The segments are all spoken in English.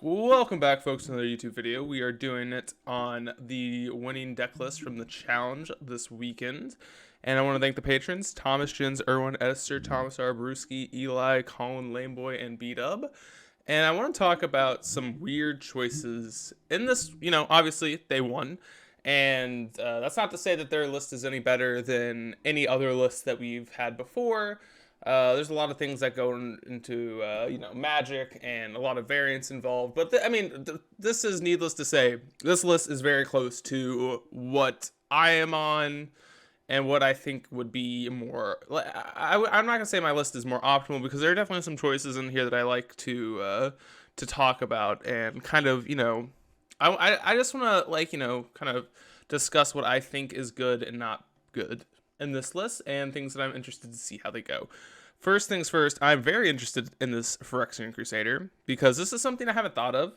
Welcome back, folks, to another YouTube video. We are doing it on the winning deck list from the challenge this weekend. And I want to thank the patrons, Thomas, Jins, Erwin, Esther, Thomas R. Brewski, Eli, Colin, Lameboy, and B-Dub. And I want to talk about some weird choices in this. Obviously, they won. And that's not to say that their list is any better than any other list that we've had before. There's a lot of things that go into magic and a lot of variance involved, but this is needless to say. This list is very close to what I am on and what I think would be more. I'm not gonna say my list is more optimal because there are definitely some choices in here that I like to talk about and kind of I just want to kind of discuss what I think is good and not good in this list and things that I'm interested to see how they go. First things first, I'm very interested in this Phyrexian Crusader because this is something I haven't thought of.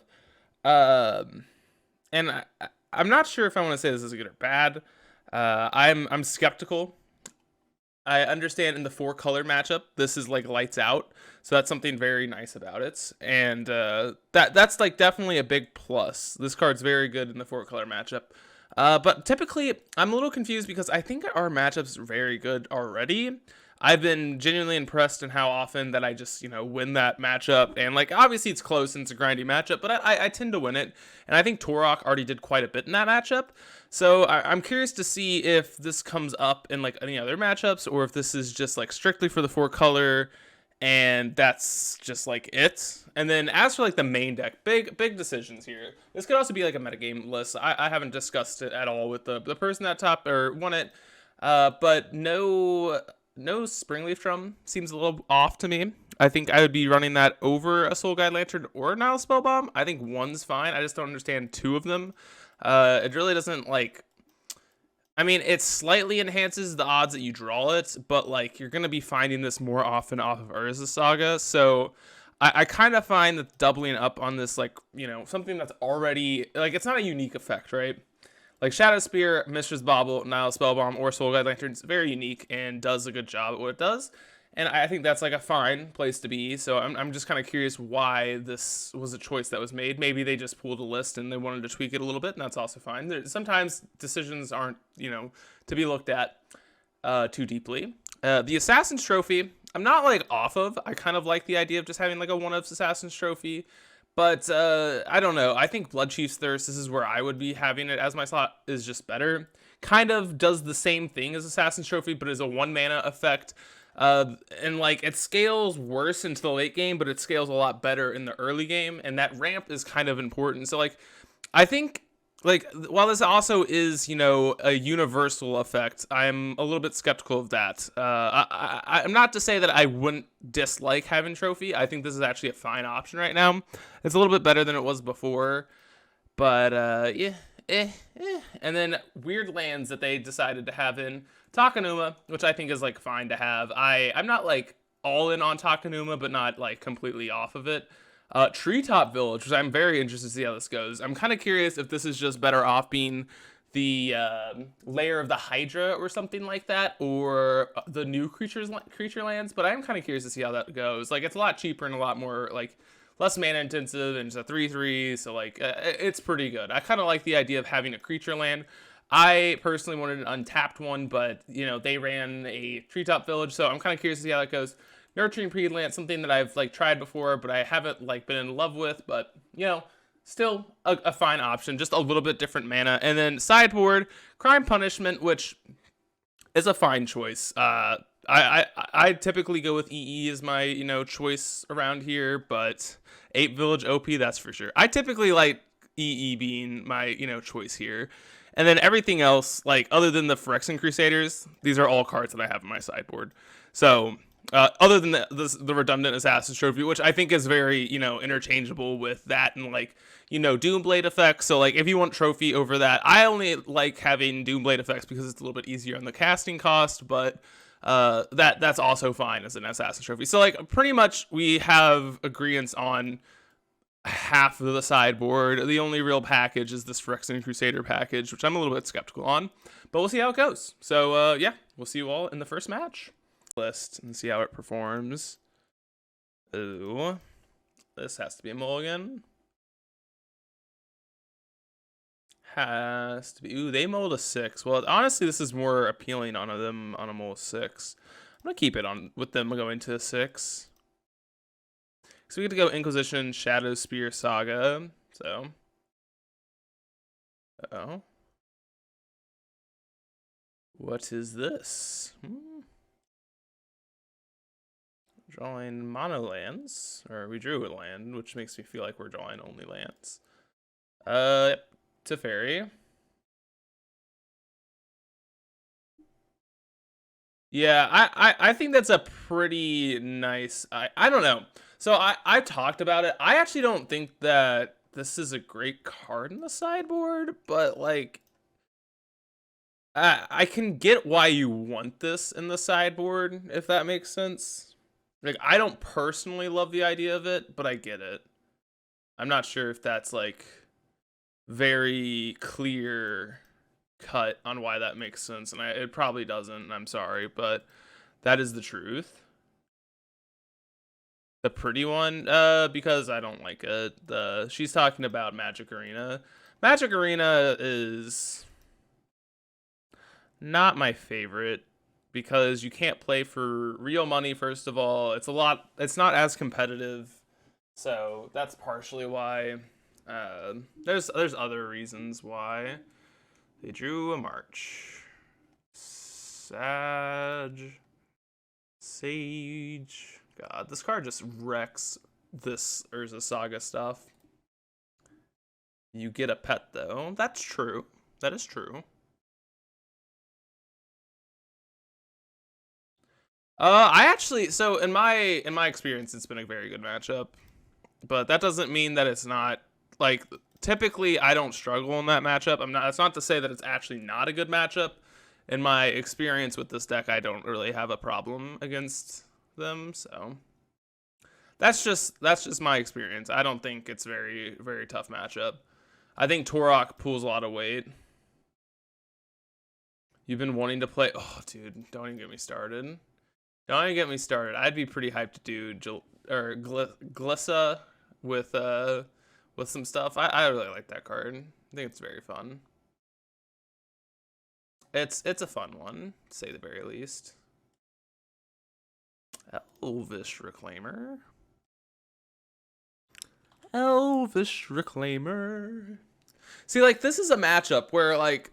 And I'm not sure if I want to say this is good or bad. I'm skeptical. I understand in the 4-color matchup, this is like lights out. So that's something very nice about it. And that's like definitely a big plus. This card's very good in the 4-color matchup. But typically, I'm a little confused because I think our matchup's very good already. I've been genuinely impressed in how often that I just, win that matchup. And, obviously it's close and it's a grindy matchup, but I tend to win it. And I think Torok already did quite a bit in that matchup. So I'm curious to see if this comes up in, any other matchups or if this is just, strictly for the 4-color and that's just it. And then as for the main deck, big decisions here. This could also be a metagame list. I haven't discussed it at all with the person that top or won it, but no Springleaf Drum seems a little off to me. I think I would be running that over a Soul Guide Lantern or Nile Spellbomb. I think one's fine. I just don't understand two of them. It really doesn't it slightly enhances the odds that you draw it, but you're going to be finding this more often off of Urza Saga. So I kind of find that doubling up on this, something that's already, it's not a unique effect, right? Shadow Spear, Mistress Bauble, Nile Spellbomb, or Soul Guide Lantern is very unique and does a good job at what it does. And I think that's a fine place to be. So I'm just kind of curious why this was a choice that was made. Maybe they just pulled a list and they wanted to tweak it a little bit, and that's also fine. Sometimes decisions aren't, to be looked at too deeply. The Assassin's Trophy, I'm not off of. I kind of like the idea of just having a one-of Assassin's Trophy. But I don't know. I think Bloodchief's Thirst, this is where I would be having it as my slot, is just better. Kind of does the same thing as Assassin's Trophy, but is a 1-mana effect. And it scales worse into the late game, but it scales a lot better in the early game. And that ramp is kind of important. So I think while this also is, a universal effect, I'm a little bit skeptical of that. I'm not to say that I wouldn't dislike having Trophy. I think this is actually a fine option right now. It's a little bit better than it was before, but And then weird lands that they decided to have in Takenuma, which I think is fine to have. I'm not all in on Takenuma, but not completely off of it. Treetop Village, which I'm very interested to see how this goes. I'm kind of curious if this is just better off being the layer of the Hydra or something like that, or the new creature lands. But I'm kind of curious to see how that goes. It's a lot cheaper and a lot more less mana intensive, and it's a 3/3, so it's pretty good. I kind of like the idea of having a creature land. I personally wanted an untapped one, but they ran a Treetop Village, so I'm kind of curious to see how that goes. Nurturing Predlant, something that I've tried before, but I haven't been in love with, but still a fine option, just a little bit different mana. And then sideboard, Crime Punishment, which is a fine choice. I typically go with EE as my choice around here, but 8 Village OP, that's for sure. I typically like EE being my choice here. And then everything else, other than the Phyrexian Crusaders, these are all cards that I have in my sideboard. So other than the redundant Assassin's Trophy, which I think is very, interchangeable with that and Doomblade effects. So if you want Trophy over that, I only like having Doomblade effects because it's a little bit easier on the casting cost, but that's also fine as an Assassin's Trophy. So pretty much we have agreements on half of the sideboard. The only real package is this Phyrexian Crusader package, which I'm a little bit skeptical on, but we'll see how it goes. So yeah, we'll see you all in the first match. List and see how it performs. Ooh, this has to be a mulligan. has to be. Ooh, they mulled a 6. Well, honestly, this is more appealing on them on a mull 6. I'm gonna keep it on with them going to 6. So we get to go Inquisition, Shadow Spear, Saga. So, oh, what is this? Drawing mono lands, or we drew a land, which makes me feel like we're drawing only lands. Teferi. Yeah, I think that's a pretty nice. I don't know. So I talked about it. I actually don't think that this is a great card in the sideboard, but like I can get why you want this in the sideboard, if that makes sense. Like, I don't personally love the idea of it, but I get it. I'm not sure if that's like very clear cut on why that makes sense, and it probably doesn't, and I'm sorry, but that is the truth. The pretty one, because I don't like it. She's talking about Magic Arena. Magic Arena is not my favorite because you can't play for real money. First of all, it's not as competitive, so that's partially why. There's other reasons why. They drew a March. Sage. God, this card just wrecks this Urza Saga stuff. You get a pet though. That's true. That is true. I actually, so in my experience, it's been a very good matchup, but that doesn't mean that it's not. Like, typically I don't struggle in that matchup. It's not to say that it's actually not a good matchup. In my experience with this deck, I don't really have a problem against them, so that's just my experience. I don't think it's very tough matchup. I think Torok pulls a lot of weight. You've been wanting to play. Oh, dude, don't even get me started. Don't even get me started. I'd be pretty hyped to do Glissa with some stuff. I really like that card. I think it's very fun. It's a fun one, to say the very least. Elvish Reclaimer. Elvish Reclaimer. See, like, this is a matchup where, like,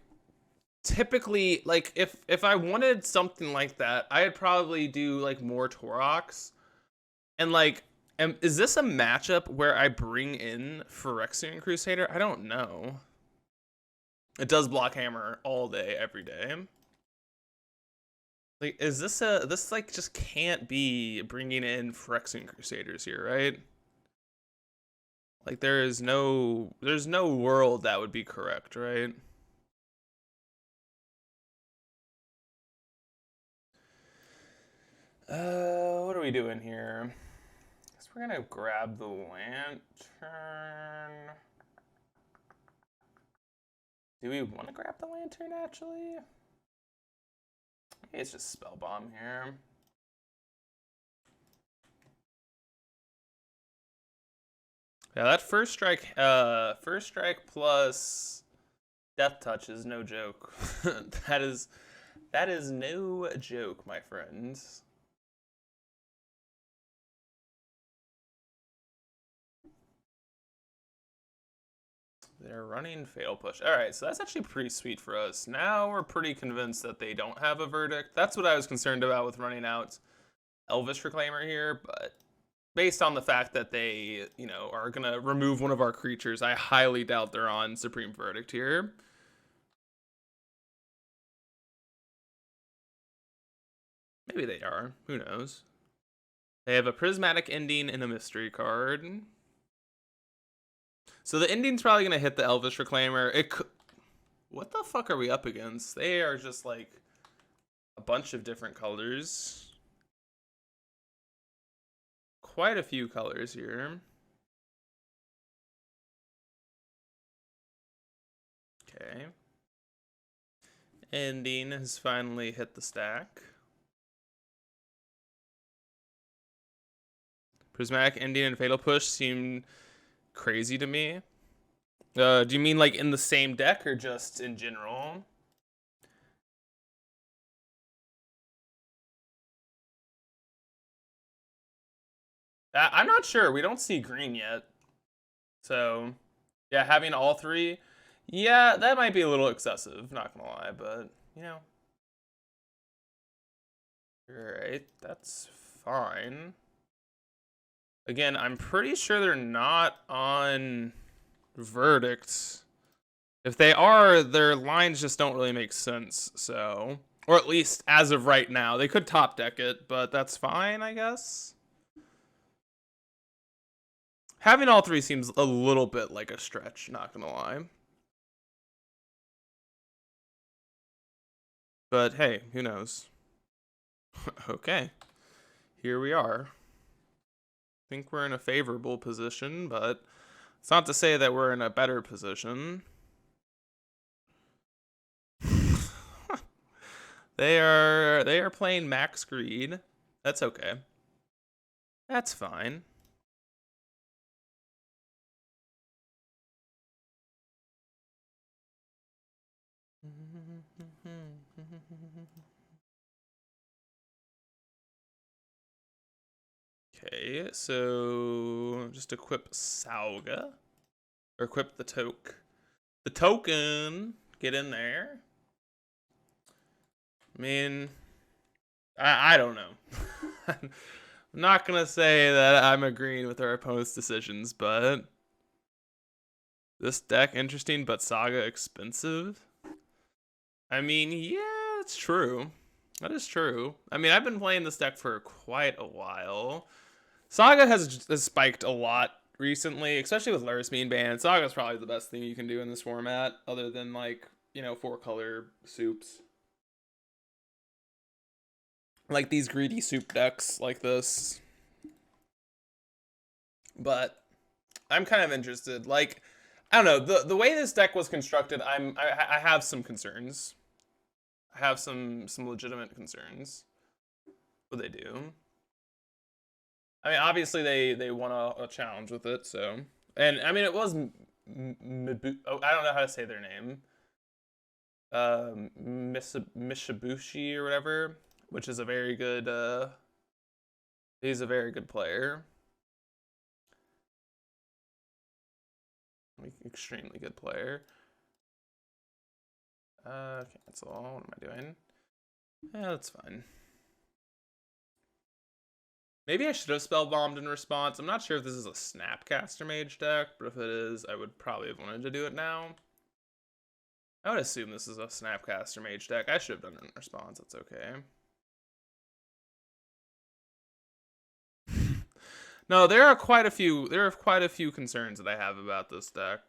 typically, like, if I wanted something like that, I'd probably do like more Toroks. And like, is this a matchup where I bring in Phyrexian Crusader? I don't know. It does block hammer all day, every day. Like, is this like just can't be bringing in Phyrexian Crusaders here, right? Like, there's no world that would be correct, right? What are we doing here? Guess we're gonna grab the lantern. Do we want to grab the lantern, actually? Maybe it's just spell bomb here. Yeah, that first strike plus death touch is no joke. that is no joke, my friends. They're running Fatal Push. All right, so that's actually pretty sweet for us. Now we're pretty convinced that they don't have a verdict. That's what I was concerned about with running out Elvish Reclaimer here, but based on the fact that they, are going to remove one of our creatures, I highly doubt they're on Supreme Verdict here. Maybe they are. Who knows? They have a Prismatic Ending and a Mystery card. So the ending's probably going to hit the Elvish Reclaimer. What the fuck are we up against? They are just like a bunch of different colors. Quite a few colors here. Okay. Ending has finally hit the stack. Prismatic Ending and Fatal Push seem crazy to me. Do you mean like in the same deck or just in general? I'm not sure. We don't see green yet. So, yeah, having all three, yeah, that might be a little excessive, not gonna lie, but, you know. Alright, that's fine. Again, I'm pretty sure they're not on verdicts. If they are, their lines just don't really make sense, so. Or at least as of right now. They could top deck it, but that's fine, I guess. Having all three seems a little bit like a stretch, not gonna lie. But hey, who knows? Okay, here we are. I think we're in a favorable position, but it's not to say that we're in a better position. They are playing max greed. That's okay. That's fine. Okay, so just equip Sauga. Or equip the toke. The token! Get in there. I mean, I don't know. I'm not gonna say that I'm agreeing with our opponent's decisions, but this deck interesting, but Saga expensive. I mean, yeah, it's true. That is true. I mean, I've been playing this deck for quite a while. Saga has spiked a lot recently, especially with Lurrus being banned. Saga is probably the best thing you can do in this format, other than like, you know, 4-color soups. Like these greedy soup decks like this. But I'm kind of interested. Like, I don't know, the way this deck was constructed, I have some concerns. I have some legitimate concerns. What they do. I mean, obviously they won a challenge with it, so. And I mean, it was oh, I don't know how to say their name. Mishibushi or whatever, which is a very good he's a very good player. Extremely good player. Cancel. What am I doing? Yeah, that's fine. Maybe I should have spell bombed in response. I'm not sure if this is a Snapcaster Mage deck, but if it is, I would probably have wanted to do it now. I would assume this is a Snapcaster Mage deck. I should have done it in response. That's okay. No, there are quite a few concerns that I have about this deck,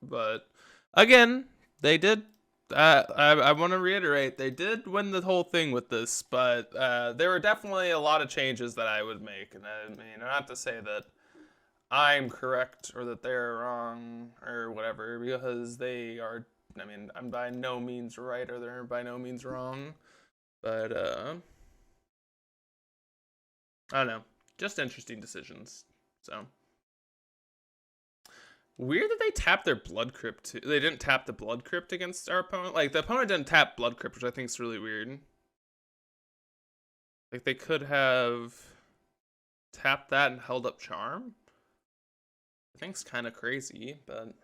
but again, they did. I want to reiterate, they did win the whole thing with this, but there were definitely a lot of changes that I would make, and I mean, not to say that I'm correct or that they're wrong or whatever, because they are. I mean, I'm by no means right or they're by no means wrong, but I don't know. Just interesting decisions. So weird that they tapped their Blood Crypt too. They didn't tap the Blood Crypt against our opponent. Like, the opponent didn't tap Blood Crypt, which I think is really weird. Like, they could have tapped that and held up Charm. I think it's kind of crazy, but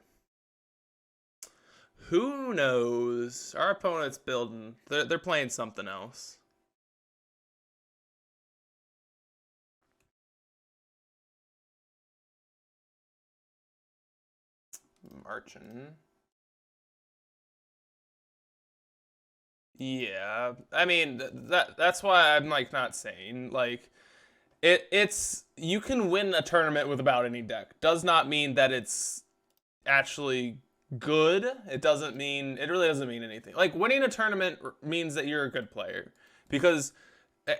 who knows? Our opponent's building. They're playing something else. Marching. Yeah, I mean that's why I'm like not saying like it's you can win a tournament with about any deck. Does not mean that it's actually good. It doesn't mean it really doesn't mean anything. Like winning a tournament means that you're a good player because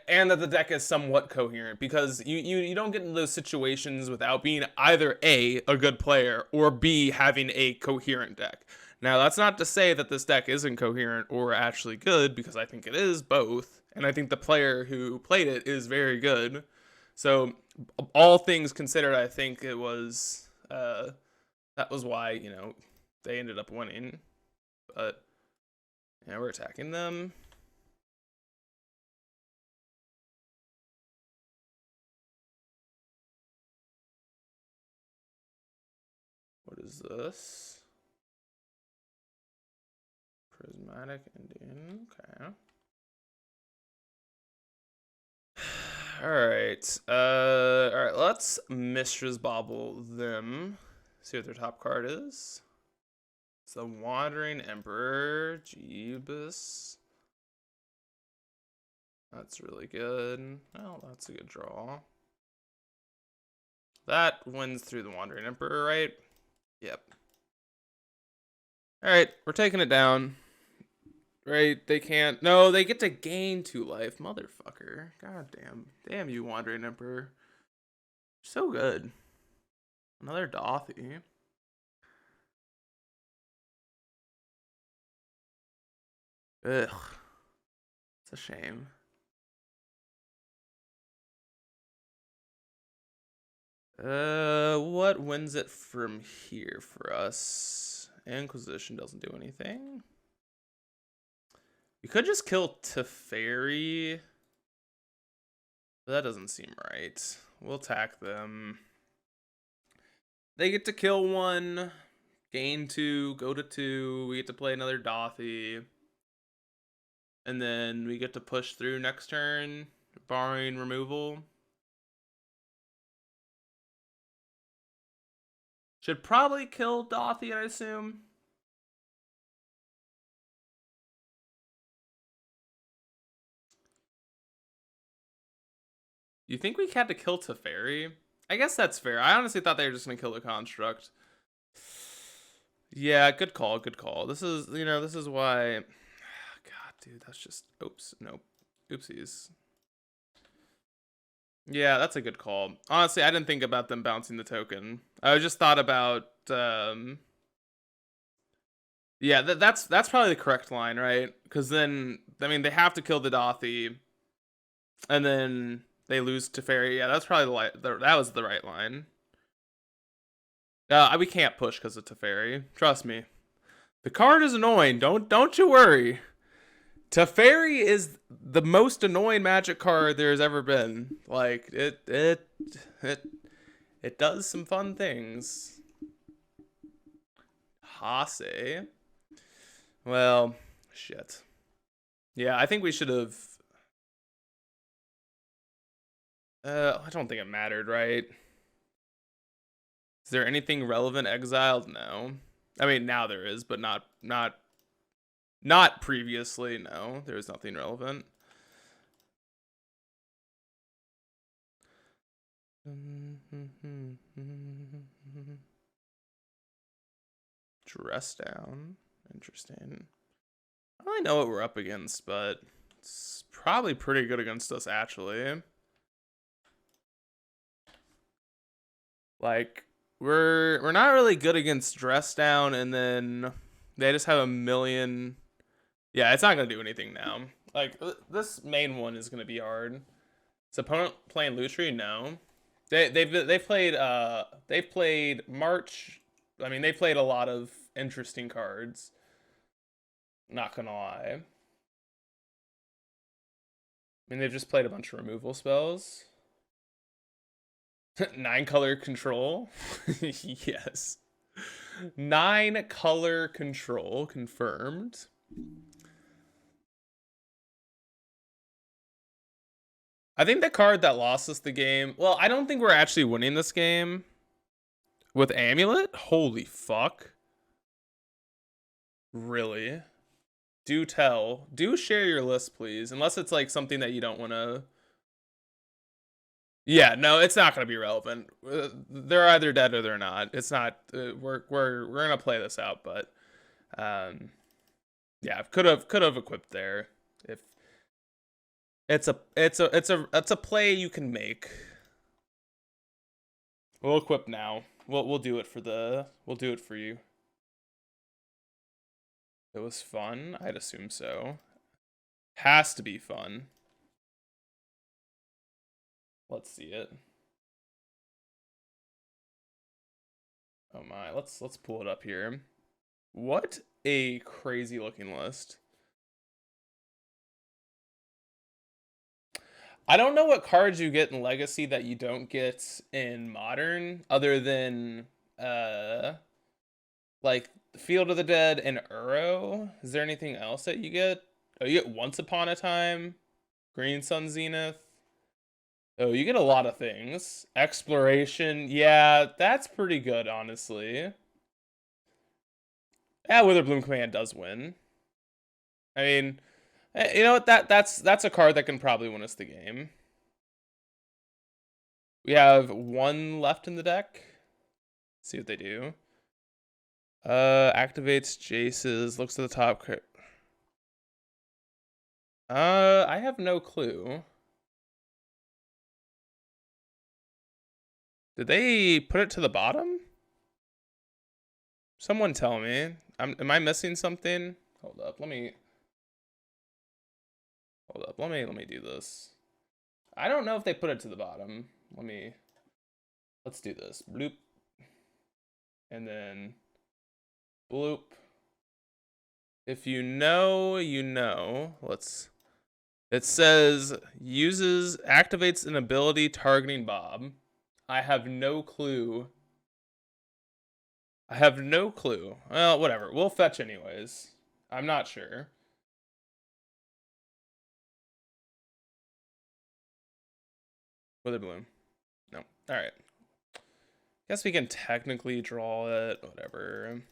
and that the deck is somewhat coherent because you don't get into those situations without being either a good player or B having a coherent deck. Now that's not to say that this deck isn't coherent or actually good because I think it is both and I think the player who played it is very good. So all things considered, I think it was that was why, you know, they ended up winning. But yeah, we're attacking them. What is this? Prismatic Indian. Okay. Alright. Alright, let's Mistress Bobble them. See what their top card is. It's the Wandering Emperor. Jeebus. That's really good. Well, that's a good draw. That wins through the Wandering Emperor, right? Yep. Alright, we're taking it down. Right, they can't. No, they get to gain 2 life. Motherfucker. God damn. Damn you, Wandering Emperor. So good. Another Dothy. Ugh. It's a shame. What wins it from here for us? Inquisition doesn't do anything. We could just kill Teferi. But that doesn't seem right. We'll attack them. They get to kill 1, gain 2, go to 2. We get to play another Dothy. And then we get to push through next turn, barring removal. Should probably kill Dothy, I assume. You think we had to kill Teferi? I guess that's fair. I honestly thought they were just going to kill the construct. Yeah, good call, good call. This is, you know, this is why... God, dude, that's just... Oops, nope. Oopsies. Yeah, that's a good call. Honestly, I didn't think about them bouncing the token. I just thought about... Yeah, that's probably the correct line, right? Because then, I mean, they have to kill the Dothy. And then... they lose to Teferi. Yeah, that's probably that was the right line. We can't push because of Teferi. Trust me. The card is annoying. Don't you worry. Teferi is the most annoying Magic card there's ever been. Like it does some fun things. Hase. Well, shit. Yeah, I think we should have. I don't think it mattered, right? Is there anything relevant exiled? No. I mean, now there is, but not previously. No, there was nothing relevant. Dress down. Interesting. I don't really know what we're up against, but it's probably pretty good against us, actually. Like, we're not really good against Dress Down, and then they just have a million. Yeah, it's not gonna do anything now. Like, this main one is gonna be hard. Is opponent playing Lutri? No. They've played March. I mean, they played a lot of interesting cards. Not gonna lie. I mean, they've just played a bunch of removal spells. 9-color control. Yes. 9-color control confirmed. I think the card that lost us the game. Well, I don't think we're actually winning this game with Amulet. Holy fuck. Really? Do tell. Do share your list, please. Unless it's like something that you don't want to. Yeah, no, it's not going to be relevant. They're either dead or they're not. It's not. We're gonna play this out, but yeah, could have equipped there. If it's a play you can make. We'll equip now. We'll do it for you. It was fun. I'd assume so. Has to be fun. Let's see it. Oh my, let's pull it up here. What a crazy looking list. I don't know what cards you get in Legacy that you don't get in Modern, other than like Field of the Dead and Uro. Is there anything else that you get? Oh, you get Once Upon a Time, Green Sun Zenith. Oh, you get a lot of things. Exploration, yeah, that's pretty good, honestly. Yeah, Witherbloom Command does win. I mean, you know what? That's a card that can probably win us the game. We have one left in the deck. Let's see what they do. Activates Jace's. Looks at the top. I have no clue. Did they put it to the bottom? Someone tell me. Am I missing something? Hold up. Let me do this. I don't know if they put it to the bottom. Let's do this. Bloop. And then bloop. If you know, you know. It says activates an ability targeting Bob. I have no clue. Well, whatever. We'll fetch anyways. I'm not sure. Witherbloom. No. Alright. Guess we can technically draw it. Whatever.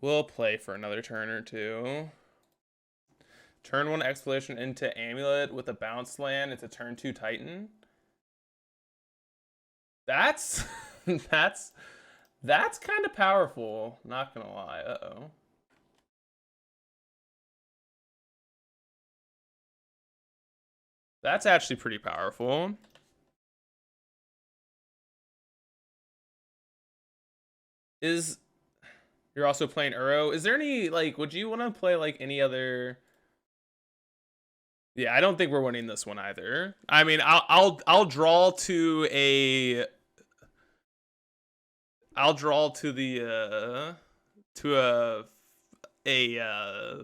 We'll play for another turn or two. Turn 1 Exploration into Amulet with a bounce land. It's a turn 2 Titan. That's that's kind of powerful. Not gonna lie. Uh-oh. That's actually pretty powerful. You're also playing Uro? Is there any, like, would you want to play, like, any other... Yeah, I don't think we're winning this one either. I mean, I'll draw to a... I'll draw to the,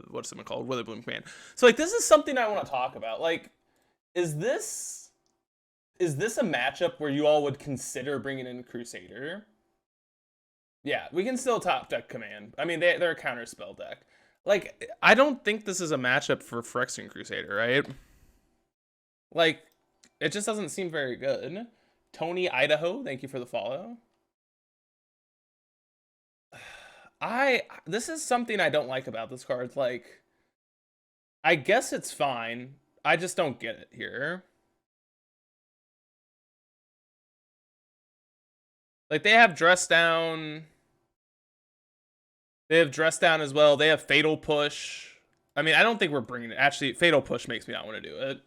what's it called? Witherbloom Command. So, like, this is something I want to talk about. Like, is this a matchup where you all would consider bringing in Crusader? Yeah, we can still top deck Command. I mean, they're a counter spell deck. Like, I don't think this is a matchup for Phyrexian Crusader, right? Like, it just doesn't seem very good. Tony Idaho, thank you for the follow. This is something I don't like about this card. Like, I guess it's fine. I just don't get it here. Like, they have Dress Down. They have Dress Down as well. They have Fatal Push. I mean, I don't think we're bringing it. Actually, Fatal Push makes me not want to do it.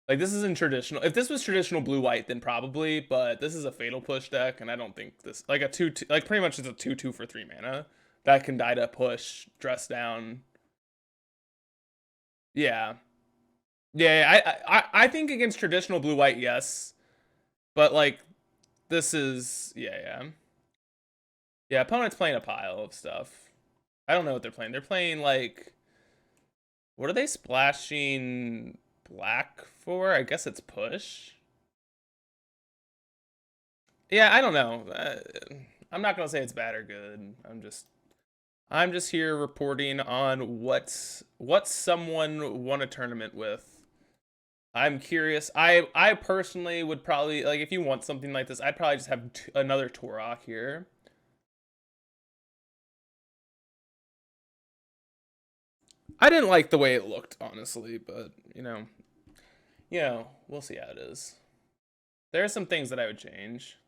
Like, this isn't traditional. If this was traditional blue-white, then probably. But this is a Fatal Push deck, and I don't think this... Like, a 2-2... Like, pretty much it's a 2-2 for 3 mana. That can die to push, Dress Down. Yeah. Yeah, I think against traditional blue-white, yes. But, like, this is... Yeah. Yeah, opponent's playing a pile of stuff. I don't know what they're playing. They're playing, like... What are they splashing black for? I guess it's push. Yeah, I don't know. I'm not going to say it's bad or good. I'm just here reporting on what someone won a tournament with. I'm curious. I personally would probably... Like, if you want something like this, I'd probably just have another Torok here. I didn't like the way it looked, honestly, but, you know, we'll see how it is. There are some things that I would change.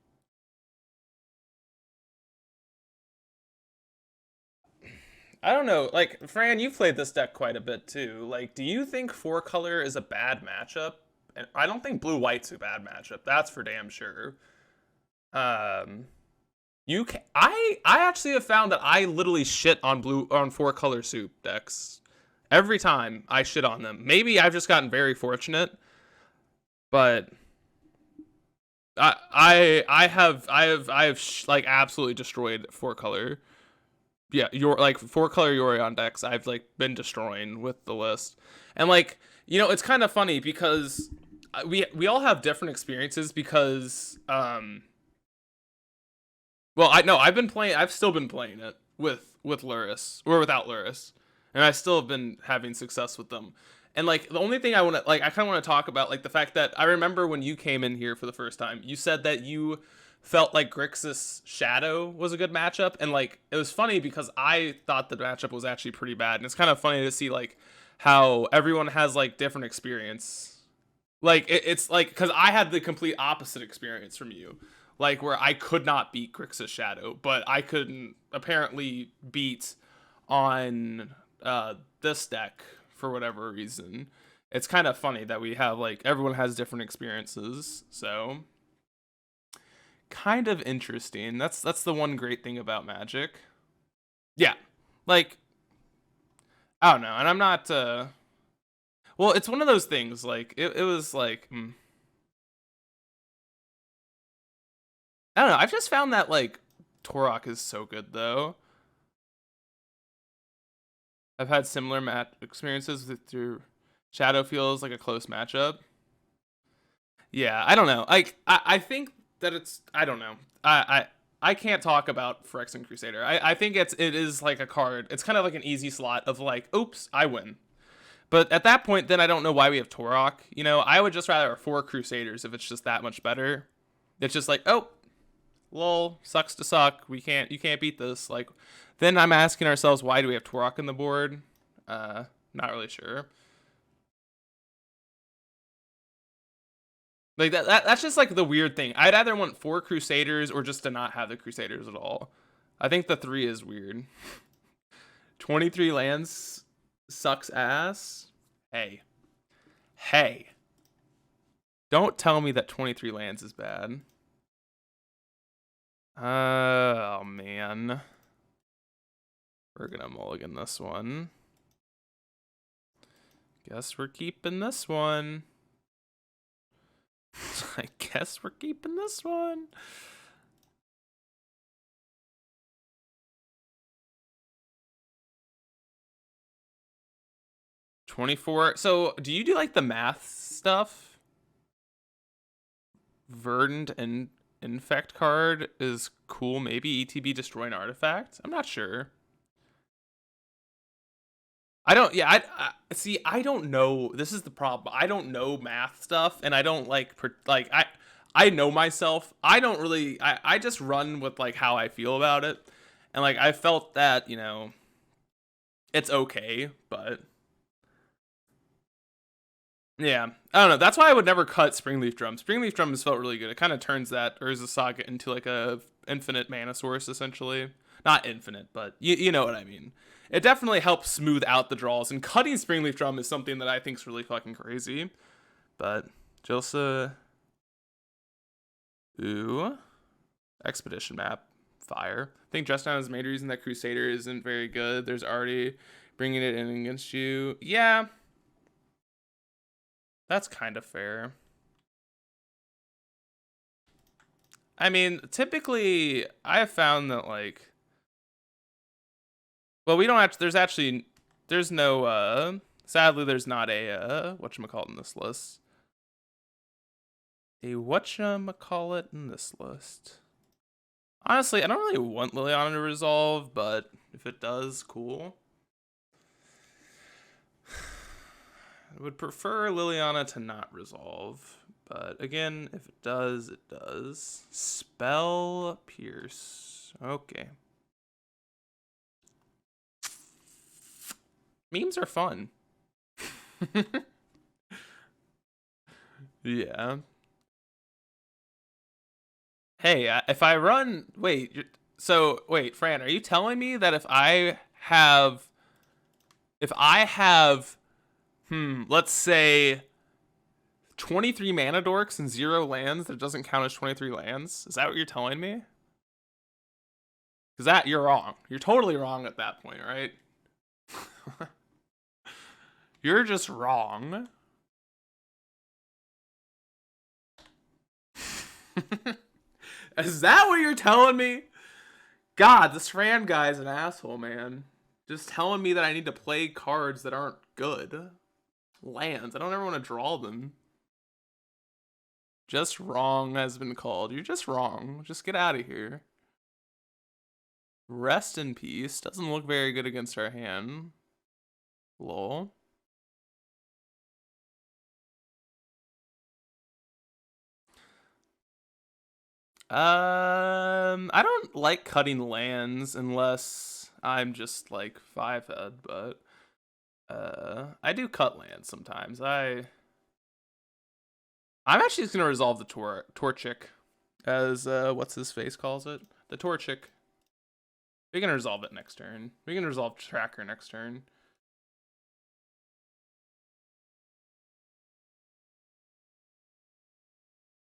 I don't know, like, Fran, you've played this deck quite a bit, too. Like, do you think 4-color is a bad matchup? And I don't think blue-white's a bad matchup. That's for damn sure. I actually have found that I literally shit on 4-color soup decks. Every time I shit on them. Maybe I've just gotten very fortunate, but I have like absolutely destroyed 4-color. yeah, your like 4-color Yorion decks I've like been destroying with the list. And like, it's kind of funny because we all have different experiences because well, I've still been playing it with Luris or without Luris. And I still have been having success with them. And like the only thing I kind of want to talk about, like the fact that I remember when you came in here for the first time, you said that you felt like Grixis Shadow was a good matchup, and like it was funny because I thought the matchup was actually pretty bad, and it's kind of funny to see like how everyone has like different experience. Like it's like because I had the complete opposite experience from you, like where I could not beat Grixis Shadow, but I couldn't apparently beat on this deck for whatever reason. It's kind of funny that we have like everyone has different experiences, so kind of interesting. That's the one great thing about Magic. Yeah, like I don't know, and I'm not. Well, it's one of those things. Like it was like I don't know. I've just found that like Torok is so good though. I've had similar experiences with your Shadow feels like a close matchup. Yeah, I don't know. Like I think that it's I don't know. I can't talk about Phyrexian Crusader. I think it is like a card. It's kind of like an easy slot of like, oops, I win. But at that point, then I don't know why we have Torok. I would just rather have 4 Crusaders if it's just that much better. It's just like, oh, lol, sucks to suck. You can't beat this. Like, then I'm asking ourselves, why do we have Torok on the board? Not really sure. Like that's just like the weird thing. I'd either want 4 Crusaders or just to not have the Crusaders at all. I think the 3 is weird. 23 lands sucks ass. Hey. Don't tell me that 23 lands is bad. Oh man. We're gonna mulligan this one. Guess we're keeping this one. I guess we're keeping this one. $24. So, do you do like the math stuff? Verdant and Infect card is cool. Maybe ETB destroy an artifact. I'm not sure. I don't. Yeah. I see. I don't know. This is the problem. I don't know math stuff, and I don't like. I know myself. I don't really. I just run with like how I feel about it, and like I felt that it's okay, but yeah, I don't know. That's why I would never cut Springleaf Drum. Springleaf Drum has felt really good. It kind of turns that Urza Saga into like a infinite mana source, essentially. Not infinite, but you know what I mean. It definitely helps smooth out the draws, and cutting Springleaf Drum is something that I think is really fucking crazy. But Jilsa, ooh, Expedition map, fire. I think just now is the main reason that Crusader isn't very good. There's already bringing it in against you. Yeah. That's kind of fair. I mean, typically, I have found that, like... Well, we don't have to... There's no, Sadly, there's not a, whatchamacallit in this list. A whatchamacallit in this list. Honestly, I don't really want Liliana to resolve, but if it does, cool. I would prefer Liliana to not resolve, but again, if it does, it does. Spell Pierce. Okay. Memes are fun. Yeah. Hey, if I run... Wait, Fran, are you telling me that if I have... let's say 23 mana dorks and 0 lands, that doesn't count as 23 lands? Is that what you're telling me? Because you're wrong. You're totally wrong at that point, right? You're just wrong. Is that what you're telling me? God, this Fran guy's an asshole, man. Just telling me that I need to play cards that aren't good. Lands. I don't ever want to draw them. Just wrong has been called. You're just wrong. Just get out of here. Rest in peace. Doesn't look very good against our hand. Lol. I don't like cutting lands unless I'm just like 5-head, but I do cut lands sometimes. I'm actually just gonna resolve the Torchic, as what's his face calls it, the Torchic. We're gonna resolve it next turn. We can resolve Tracker next turn.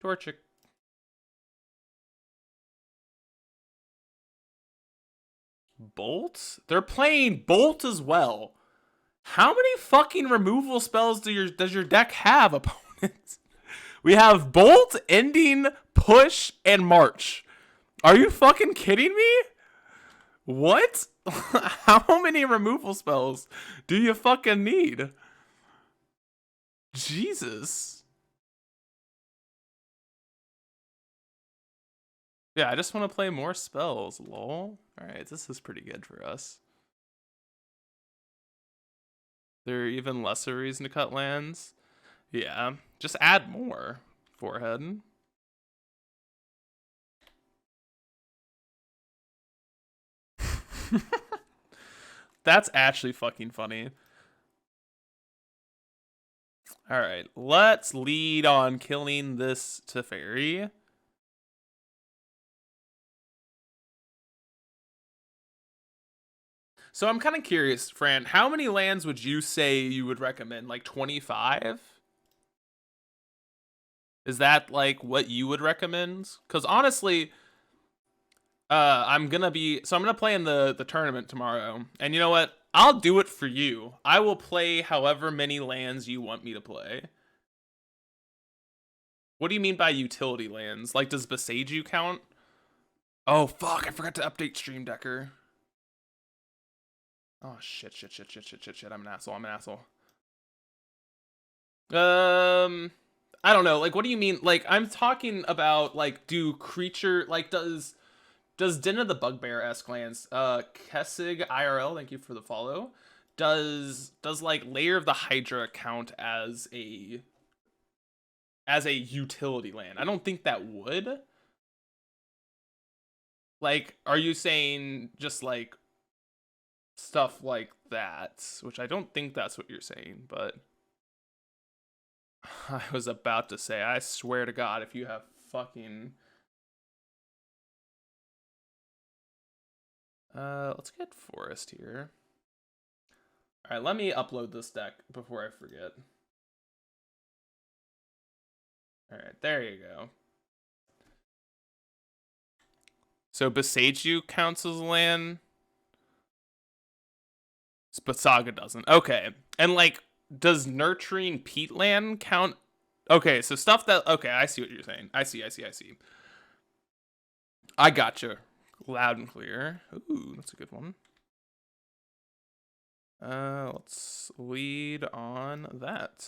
Torchic. Bolt? They're playing Bolt as well. How many fucking removal spells does your deck have, opponents? We have Bolt, Ending, Push, and March. Are you fucking kidding me? What? How many removal spells do you fucking need? Jesus. Yeah, I just want to play more spells, lol. Alright, this is pretty good for us. There are even lesser reason to cut lands. Yeah, just add more. Forehead. That's actually fucking funny. Alright, let's lead on killing this Teferi. So I'm kind of curious, Fran, how many lands would you say you would recommend? Like 25? Is that like what you would recommend? Because honestly, I'm gonna play in the tournament tomorrow. And you know what? I'll do it for you. I will play however many lands you want me to play. What do you mean by utility lands? Like, does Beseiju count? Oh, fuck. I forgot to update Stream Decker. Oh, shit. I'm an asshole. I don't know. Like, what do you mean? Like, I'm talking about, like, do creature, like, does Den of the Bugbear-esque lands, Kessig IRL, thank you for the follow, does like Lair of the Hydra count as a utility land? I don't think that would. Like, are you saying just like stuff like that? Which I don't think that's what you're saying, but I was about to say, I swear to God, if you have fucking... let's get Forest here. Alright, let me upload this deck before I forget. Alright, there you go. So Beseiju counts as land, but Saga doesn't. Okay, and like, does Nurturing Peatland count? Okay, so stuff that... Okay, I see what you're saying. I see. I gotcha. Loud and clear. Ooh, that's a good one. Let's lead on that.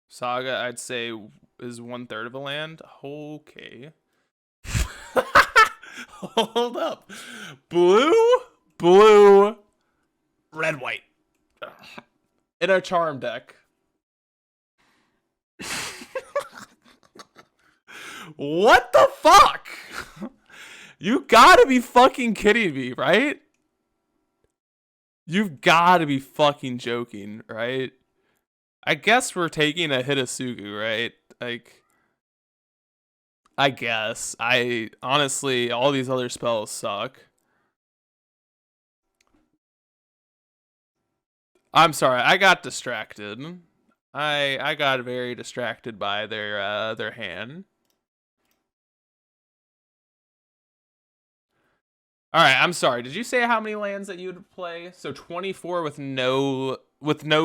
Saga, I'd say, is 1/3 of a land. Okay. Hold up. Blue, red, white. In a charm deck. What the fuck? You gotta be fucking kidding me, right? You've gotta be fucking joking, right? I guess we're taking a Hitasugu, right? Like, I guess. Honestly, all these other spells suck. I'm sorry, I got distracted. I got very distracted by their hand. All right, I'm sorry. Did you say how many lands that you would play? So 24 with no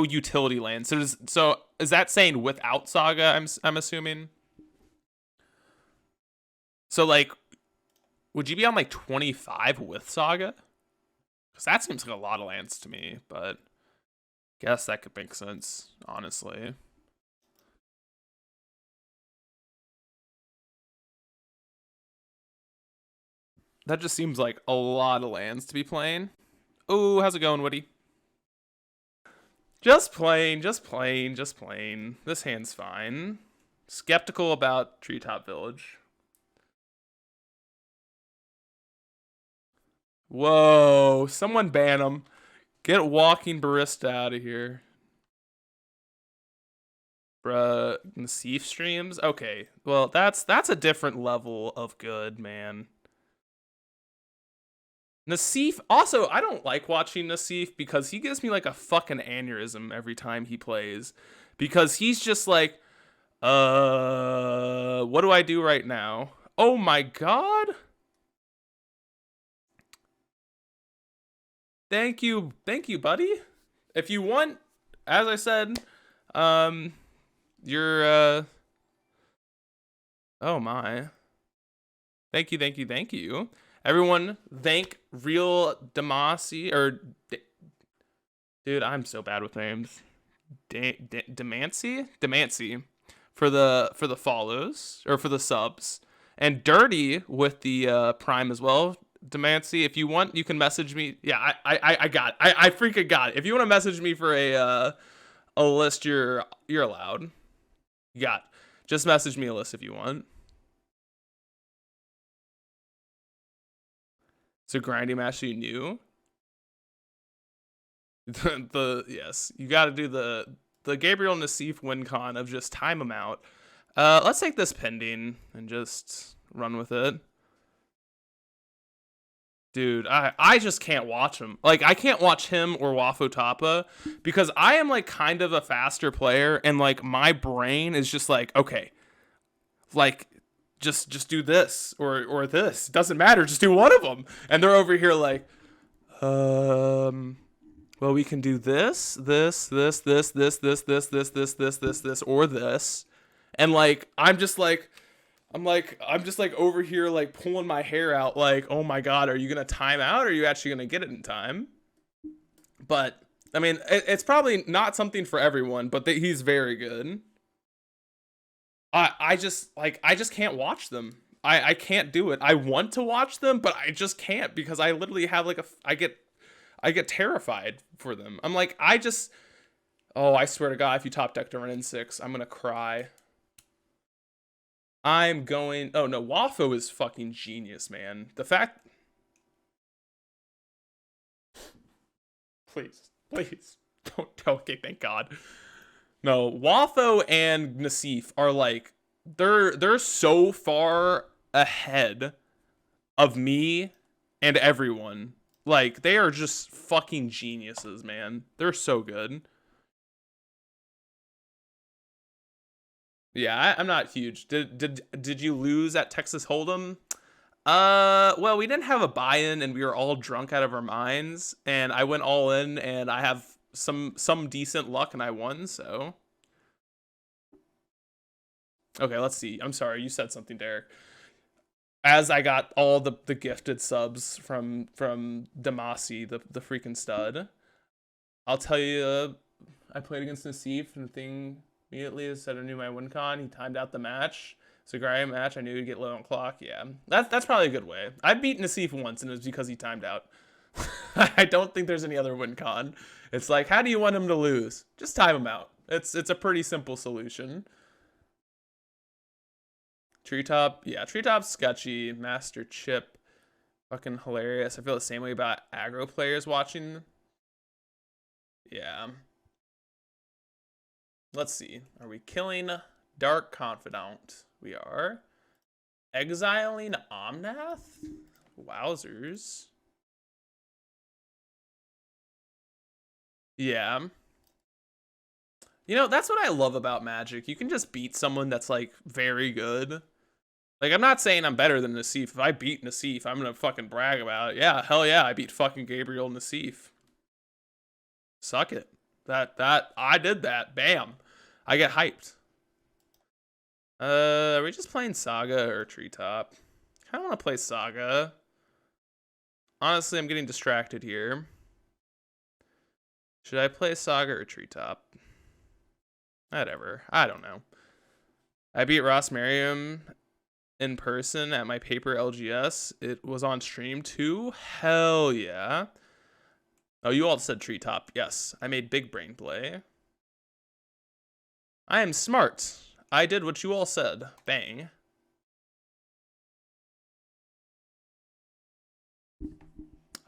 utility lands. So is that saying without Saga? I'm assuming. So like, would you be on like 25 with Saga? Because that seems like a lot of lands to me, but guess that could make sense, honestly. That just seems like a lot of lands to be playing. Oh, how's it going, Woody? Just playing, just playing, just playing. This hand's fine. Skeptical about Treetop Village. Whoa, someone ban him. Get Walking Barista out of here. Bruh, Nasif streams? Okay, well, that's a different level of good, man. Nasif, also, I don't like watching Nasif because he gives me like a fucking aneurysm every time he plays. Because he's just like, what do I do right now? Oh my god. Thank you, buddy. If you want, as I said, you're, oh my. Thank you. Everyone, thank Real Damasi, or, dude, I'm so bad with names. Demancy for the follows, or for the subs. And Dirty with the Prime as well. Demancy, if you want, you can message me. Yeah, I got it. I freaking got it. If you want to message me for a list, you're allowed. You got it. Just message me a list if you want. So grinding master you knew. Yes, you got to do the Gabriel Nassif win con of just time him out. Let's take this pending and just run with it. Dude, I just can't watch him. Like, I can't watch him or Wafo Tapa because I am, like, kind of a faster player, and, like, my brain is just like, okay, like, just do this or this. Doesn't matter, just do one of them. And they're over here like, well, we can do this, or this. And, like, I'm just like over here, like, pulling my hair out, like, oh my god, are you gonna time out, or are you actually gonna get it in time? But I mean, it's probably not something for everyone, but he's very good. I just can't watch them. I can't do it. I want to watch them, but I just can't because I literally have like I get terrified for them. I'm like, oh, I swear to God, if you top deck to run in 6, I'm gonna cry. Oh no, Wafo is fucking genius, man. The fact, please, don't, okay, thank God. No, Wafo and Nassif are like, they're so far ahead of me and everyone. Like, they are just fucking geniuses, man. They're so good. Yeah, I'm not huge. Did you lose at Texas Hold'em? Well, we didn't have a buy-in, and we were all drunk out of our minds. And I went all in, and I have some decent luck, and I won. So, okay, let's see. I'm sorry, you said something, Derek. As I got all the gifted subs from Damasi, the freaking stud. I'll tell you, I played against Nassif, and the thing immediately said I knew my win con. He timed out the match. So Graham match, I knew he'd get low on clock. Yeah, that's probably a good way. I beat Nassif once, and it was because he timed out. I don't think there's any other win con. It's like, how do you want him to lose? Just time him out. It's a pretty simple solution. Treetop, yeah, Treetop's sketchy. Master Chip, fucking hilarious. I feel the same way about aggro players watching. Yeah. Let's see. Are we killing Dark Confidant? We are. Exiling Omnath? Wowzers. Yeah. You know, that's what I love about Magic. You can just beat someone that's, like, very good. Like, I'm not saying I'm better than Nassif. If I beat Nassif, I'm gonna fucking brag about it. Yeah, hell yeah, I beat fucking Gabriel Nassif. Suck it. I did that. Bam. I get hyped. Are we just playing Saga or Treetop? kind of want to play Saga. Honestly, I'm getting distracted here. Should I play Saga or Treetop? Whatever. I don't know. I beat Ross Merriam in person at my paper LGS. It was on stream too. Hell yeah. Oh, you all said Treetop. Yes, I made big brain play. I am smart. I did what you all said. Bang.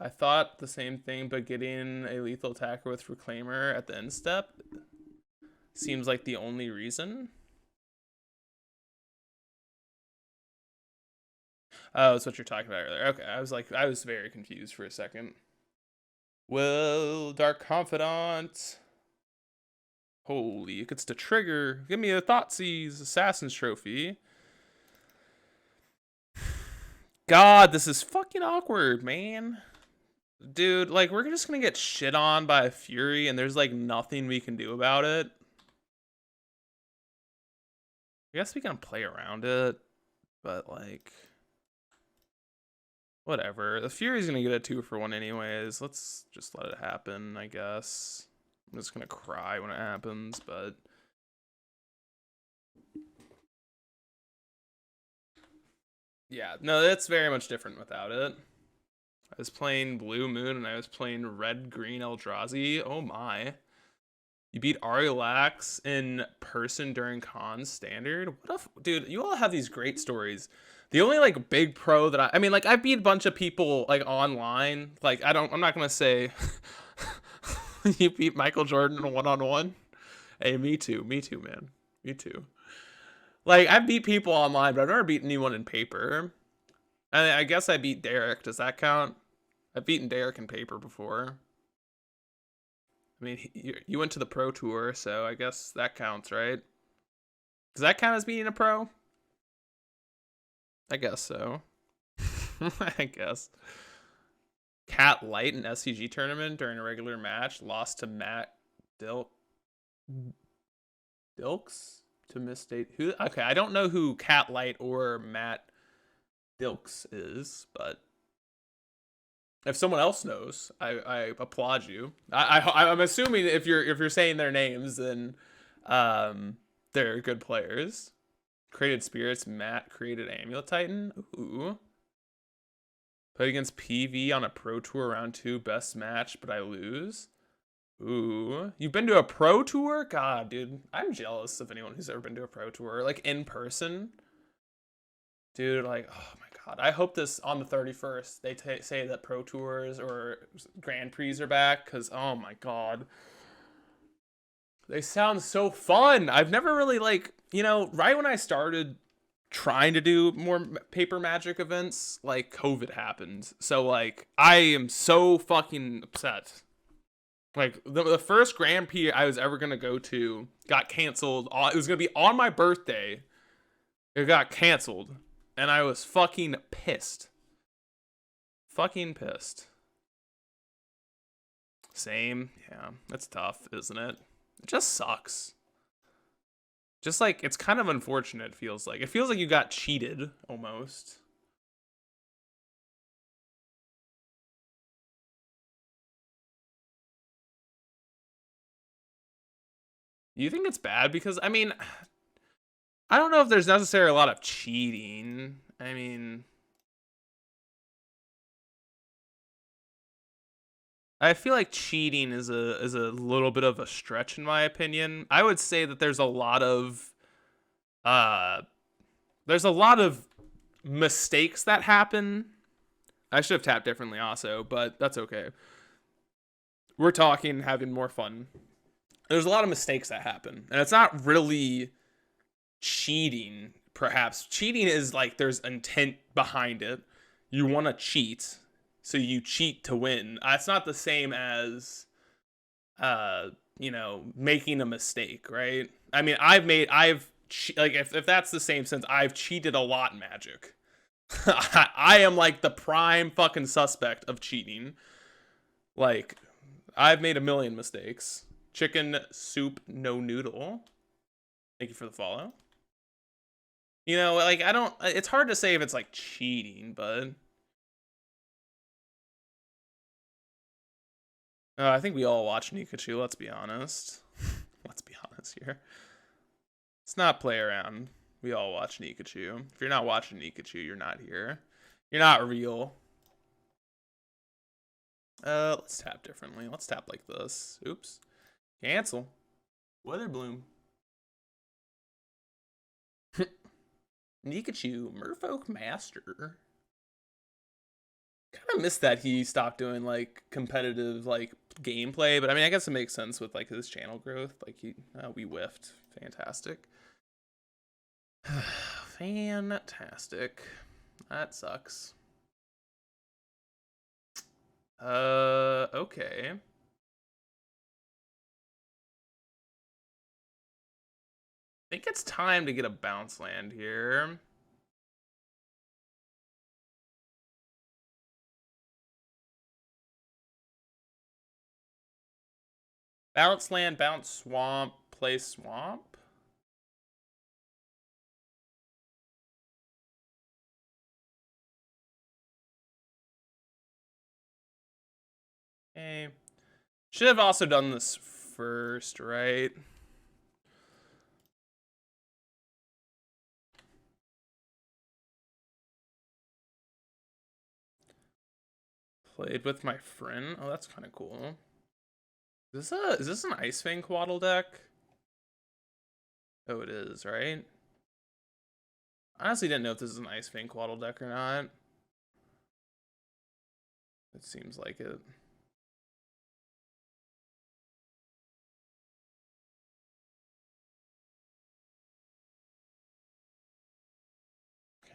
I thought the same thing, but getting a lethal attacker with Reclaimer at the end step seems like the only reason. Oh, that's what you're talking about earlier. Okay, I was very confused for a second. Well, Dark Confidant. Holy, it gets to trigger. Give me a Thoughtseize Assassin's Trophy. God, this is fucking awkward, man. Dude, like, we're just gonna get shit on by a Fury, and there's, like, nothing we can do about it. I guess we can play around it, but, like, whatever. The Fury's gonna get a 2-for-1 anyways. Let's just let it happen, I guess. I'm just gonna cry when it happens, but... yeah, no, that's very much different without it. I was playing Blue Moon and I was playing Red Green Eldrazi. Oh my. You beat Arilax in person during con standard? What if, dude, you all have these great stories. The only like big pro that I mean, like I beat a bunch of people like online. Like I'm not gonna say you beat Michael Jordan 1-on-1. Hey, me too, man. Me too. Like I beat people online, but I've never beaten anyone in paper. I guess I beat Derek. Does that count? I've beaten Derek in paper before. I mean, you went to the pro tour, so I guess that counts, right? Does that count as being a pro? I guess so. I guess. Cat Light in SCG tournament during a regular match lost to Matt Dilks to misstate who? Okay, I don't know who Cat Light or Matt Dilks is, but if someone else knows, I applaud you. I'm assuming if you're saying their names, then they're good players. Created Spirits, Matt created Amulet Titan. Ooh. Played against PV on a Pro Tour round 2, best match, but I lose. Ooh. You've been to a Pro Tour? God, dude. I'm jealous of anyone who's ever been to a Pro Tour. Like, in person. Dude, like, oh my God. I hope this, on the 31st, they say that Pro Tours or Grand Prix are back, because, oh my God. They sound so fun. I've never really, like, you know, right when I started trying to do more paper Magic events, like, COVID happened. So, like, I am so fucking upset. Like, the first Grand Prix I was ever going to go to got canceled. It was going to be on my birthday. It got canceled. And I was fucking pissed. Fucking pissed. Same. Yeah, that's tough, isn't it? It just sucks. Just like, it's kind of unfortunate, it feels like. It feels like you got cheated, almost. You think it's bad? Because, I mean, I don't know if there's necessarily a lot of cheating. I mean, I feel like cheating is a little bit of a stretch in my opinion. I would say that there's a lot of mistakes that happen. I should have tapped differently also, but that's okay. We're talking, having more fun. There's a lot of mistakes that happen, and it's not really cheating. Perhaps cheating is like there's intent behind it. You want to cheat, so you cheat to win. It's not the same as you know, making a mistake, right? I mean, like if that's the same sense, I've cheated a lot in Magic. I am like the prime fucking suspect of cheating. Like, I've made a million mistakes. Chicken soup no noodle. Thank you for the follow. You know, like, I don't, it's hard to say if it's like cheating, but I think we all watch Nikachu, let's be honest. Let's be honest here. Let's not play around. We all watch Nikachu. If you're not watching Nikachu, you're not here. You're not real. Let's tap differently. Let's tap like this. Oops. Cancel. Weather bloom. Nikachu, Merfolk Master. Kind of missed that he stopped doing like competitive like gameplay, but I mean, I guess it makes sense with like his channel growth. Like we whiffed. Fantastic. Fantastic. That sucks. Okay. I think it's time to get a bounce land here. Bounce land, bounce swamp, play swamp. Okay. Should have also done this first, right? Played with my friend. Oh, that's kind of cool. Is this an Ice Fang Quaddle deck? Oh, it is, right? I honestly didn't know if this is an Ice Fang Quaddle deck or not. It seems like it.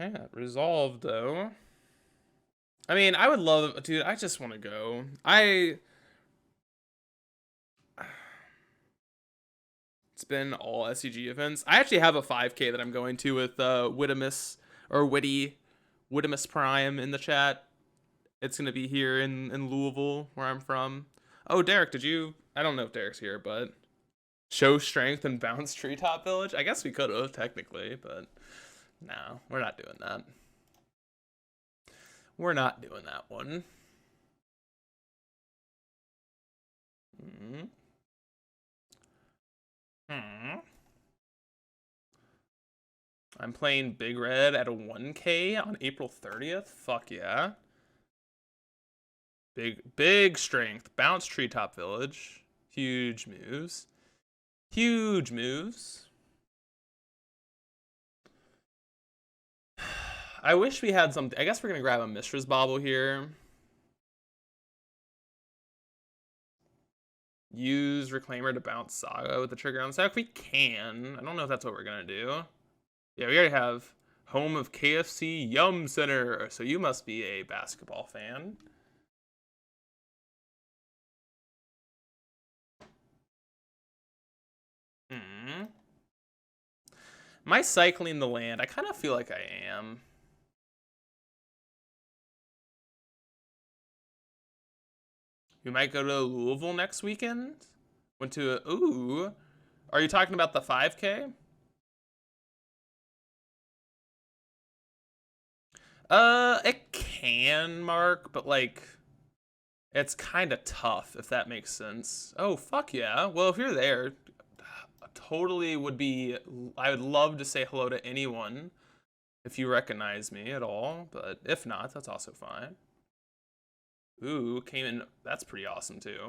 Okay, resolved though. I mean, I would love, dude. I just want to go. It's been all SCG events. I actually have a 5K that I'm going to with Wittimus or Wittimus Prime in the chat. It's gonna be here in Louisville, where I'm from. Oh, Derek, did you? I don't know if Derek's here, but show strength and bounce Treetop Village. I guess we could have technically, but no, we're not doing that. We're not doing that one. Hmm. I'm playing Big Red at a 1K on April 30th. Fuck yeah. Big strength. Bounce Treetop Village. Huge moves. Huge moves. I wish we had some. I guess we're gonna grab a Mishra's Bauble here. Use Reclaimer to bounce Saga with the trigger on the stack. We can. I don't know if that's what we're gonna do. Yeah, we already have home of KFC Yum Center. So you must be a basketball fan. Hmm. Am I cycling the land? I kind of feel like I am. We might go to Louisville next weekend. Went to a, ooh. Are you talking about the 5K? It can, Mark, but like, it's kind of tough, if that makes sense. Oh, fuck yeah. Well, if you're there, totally would be, I would love to say hello to anyone if you recognize me at all, but if not, that's also fine. Ooh, came in, that's pretty awesome too.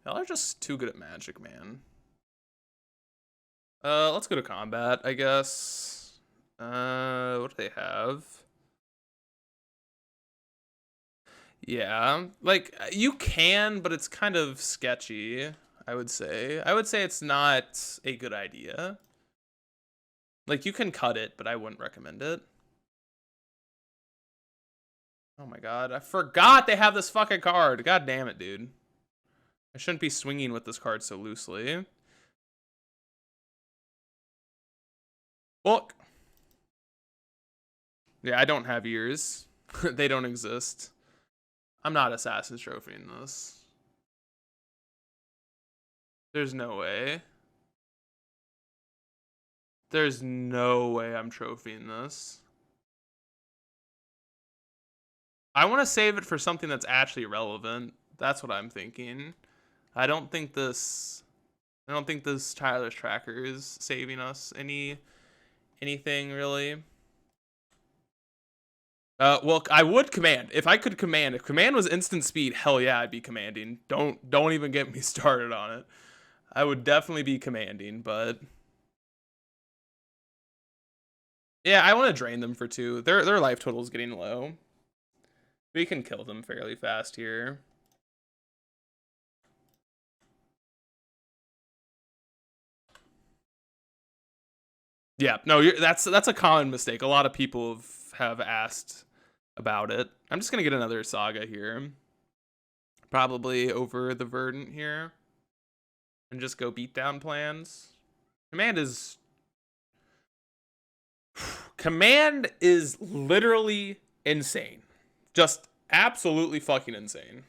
Y'all are just too good at Magic, man. Let's go to combat, I guess. What do they have? Yeah, like you can, but it's kind of sketchy, I would say. I would say it's not a good idea. Like you can cut it, but I wouldn't recommend it. Oh my god, I forgot they have this fucking card. God damn it, dude. I shouldn't be swinging with this card so loosely. Look. Yeah, I don't have ears. They don't exist. I'm not Assassin's Trophy in this. There's no way. There's no way I'm trophying this. I want to save it for something that's actually relevant. That's what I'm thinking. I don't think this Tyler's tracker is saving us anything really. Well, I would command. If I could command, if command was instant speed, hell yeah, I'd be commanding. Don't even get me started on it. I would definitely be commanding, but yeah, I want to drain them for 2. Their life total is getting low. We can kill them fairly fast here. Yeah, no, that's a common mistake. A lot of people have asked about it. I'm just gonna get another Saga here, probably over the Verdant here, and just go beatdown plans. Command is literally insane, just absolutely fucking insane.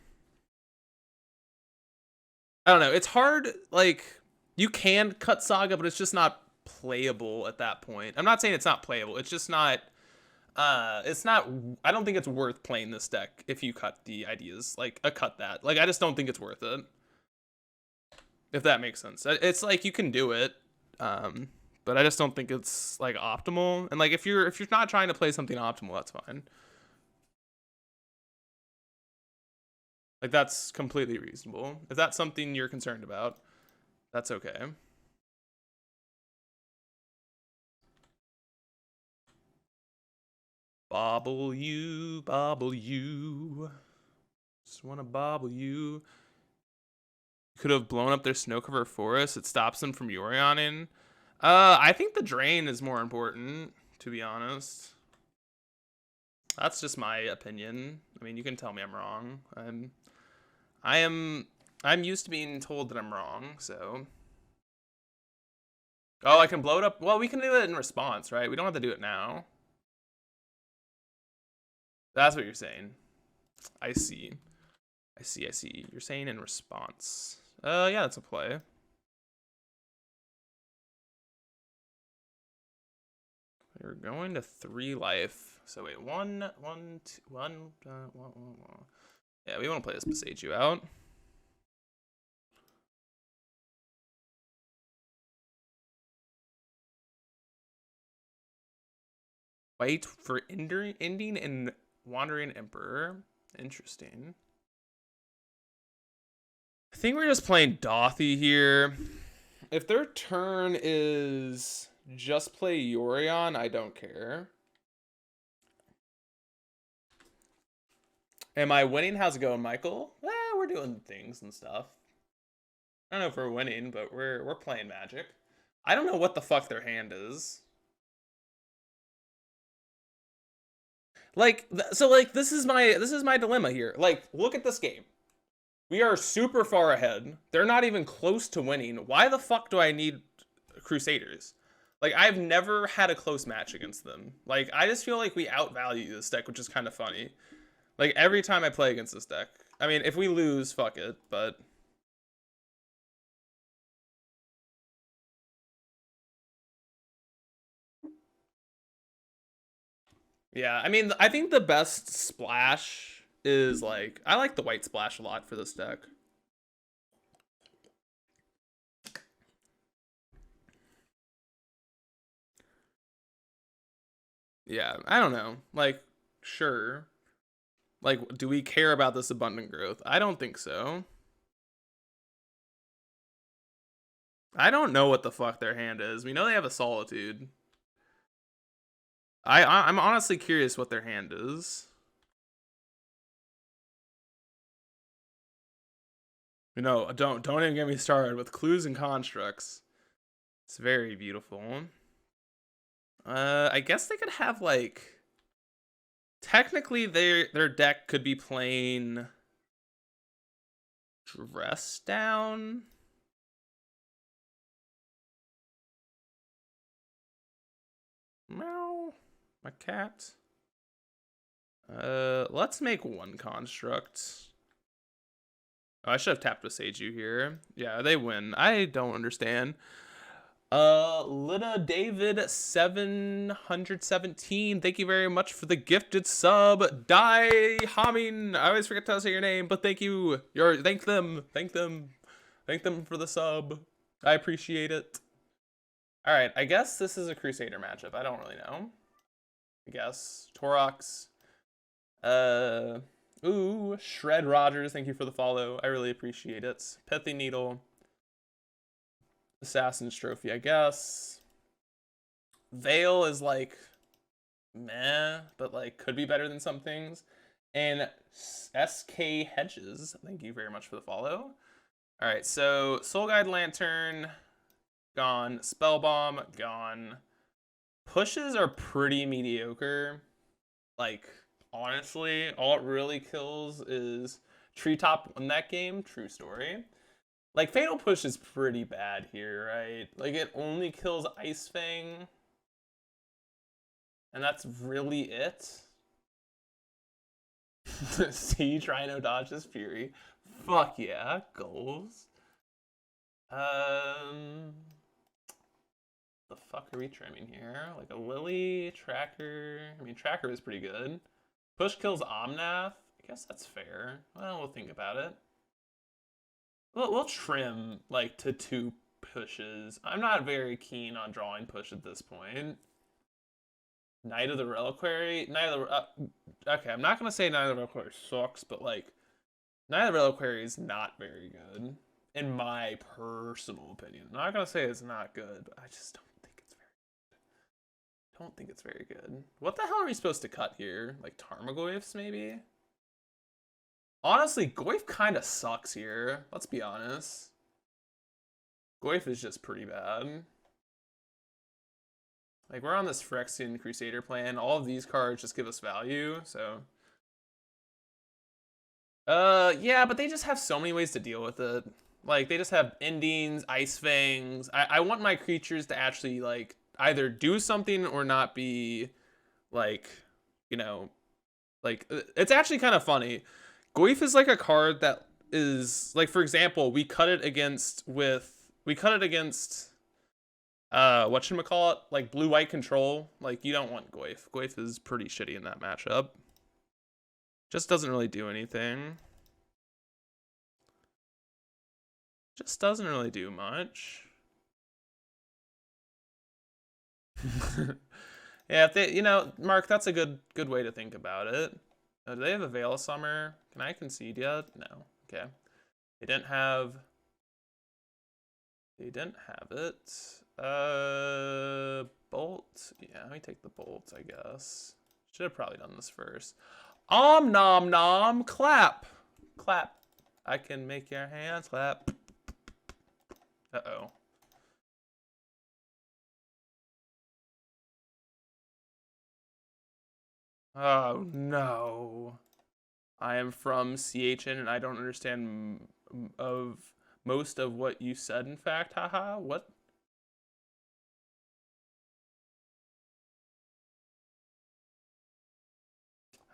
I don't know. It's hard. Like, you can cut Saga, but it's just not playable at that point. I'm not saying it's not playable. It's just not. It's not. I don't think it's worth playing this deck if you cut the ideas. Like, cut that. Like, I just don't think it's worth it. If that makes sense. It's like you can do it, but I just don't think it's like optimal. And like, if you're not trying to play something optimal, that's fine. Like, that's completely reasonable. If that's something you're concerned about, that's okay. Bobble you, bobble you. Just want to bobble you. Could have blown up their snow cover forest. It stops them from Yorioning. I think the drain is more important, to be honest. That's just my opinion. I mean, you can tell me I'm wrong. I'm used to being told that I'm wrong, so. Oh, I can blow it up. Well, we can do it in response, right? We don't have to do it now. That's what you're saying. I see. I see. You're saying in response. Yeah, that's a play. We're going to 3 life. So wait, 1, 1, 2, 1, 1. Yeah, we want to play this Besage you out. Wait for ending and Wandering Emperor. Interesting. I think we're just playing Dothy here. If their turn is just play Yorion, I don't care. Am I winning? How's it going, Michael? We're doing things and stuff. I don't know if we're winning, but we're playing Magic. I don't know what the fuck their hand is. Like, so like this is my dilemma here. Like, look at this game. We are super far ahead. They're not even close to winning. Why the fuck do I need Crusaders? Like, I've never had a close match against them. Like, I just feel like we outvalue this deck, which is kind of funny. Like, every time I play against this deck. I mean, if we lose, fuck it, but... Yeah, I mean, I think the best splash is, like... I like the white splash a lot for this deck. Yeah, I don't know. Like, sure. Like, do we care about this abundant growth? I don't think so. I don't know what the fuck their hand is. We know they have a Solitude. I'm honestly curious what their hand is. You know, don't even get me started with clues and constructs. It's very beautiful. I guess they could have like... Technically, their deck could be playing Dress Down. Meow. My cat. Let's make 1 construct. Oh, I should have tapped with Seiju here. Yeah, they win. I don't understand. Lida David 717. Thank you very much for the gifted sub. Dai Hamin. I always forget to say your name, but thank you. Thank them. Thank them. Thank them for the sub. I appreciate it. All right, I guess this is a Crusader matchup. I don't really know. I guess Torox. Ooh, Shred Rogers. Thank you for the follow. I really appreciate it. Pithy Needle. Assassin's Trophy, I guess. Veil is like meh, but like could be better than some things. And SK Hedges, thank you very much for the follow. All right, so Soul Guide Lantern, gone. Spellbomb, gone. Pushes are pretty mediocre. Like, honestly, all it really kills is Treetop in that game, true story. Like, Fatal Push is pretty bad here, right? Like, it only kills Ice Fang. And that's really it. Siege Rhino dodges Fury. Fuck yeah, goals. The fuck are we trimming here? Like a Lily, Tracker. I mean, Tracker is pretty good. Push kills Omnath. I guess that's fair. Well, we'll think about it. We'll trim like to 2 pushes. I'm not very keen on drawing push at this point. Knight of the Reliquary. Okay, I'm not gonna say Knight of the Reliquary sucks, but like Knight of the Reliquary is not very good, in my personal opinion. I'm not gonna say it's not good, but I just don't think it's very good. Don't think it's very good. What the hell are we supposed to cut here? Like Tarmogoyfs, maybe? Honestly, Goyf kind of sucks here. Let's be honest. Goyf is just pretty bad. Like, we're on this Phyrexian Crusader plan. All of these cards just give us value, so... yeah, but they just have so many ways to deal with it. Like, they just have Endings, Ice Fangs. I want my creatures to actually, like, either do something or not be, like, you know... Like, it's actually kind of funny. Goyf is like a card that is... Like, for example, we cut it against... whatchamacallit, like blue-white control. Like, you don't want Goyf. Goyf is pretty shitty in that matchup. Just doesn't really do anything. Just doesn't really do much. Yeah, if they, you know, Mark, that's a good way to think about it. Do they have a Veil of Summer? Can I concede yet? No. Okay. They didn't have it. Bolt. Yeah, let me take the bolt, I guess. Should have probably done this first. Nom nom clap. Clap. I can make your hands clap. Uh-oh. Oh no. I am from CHN and I don't understand of most of what you said, in fact. Haha. What?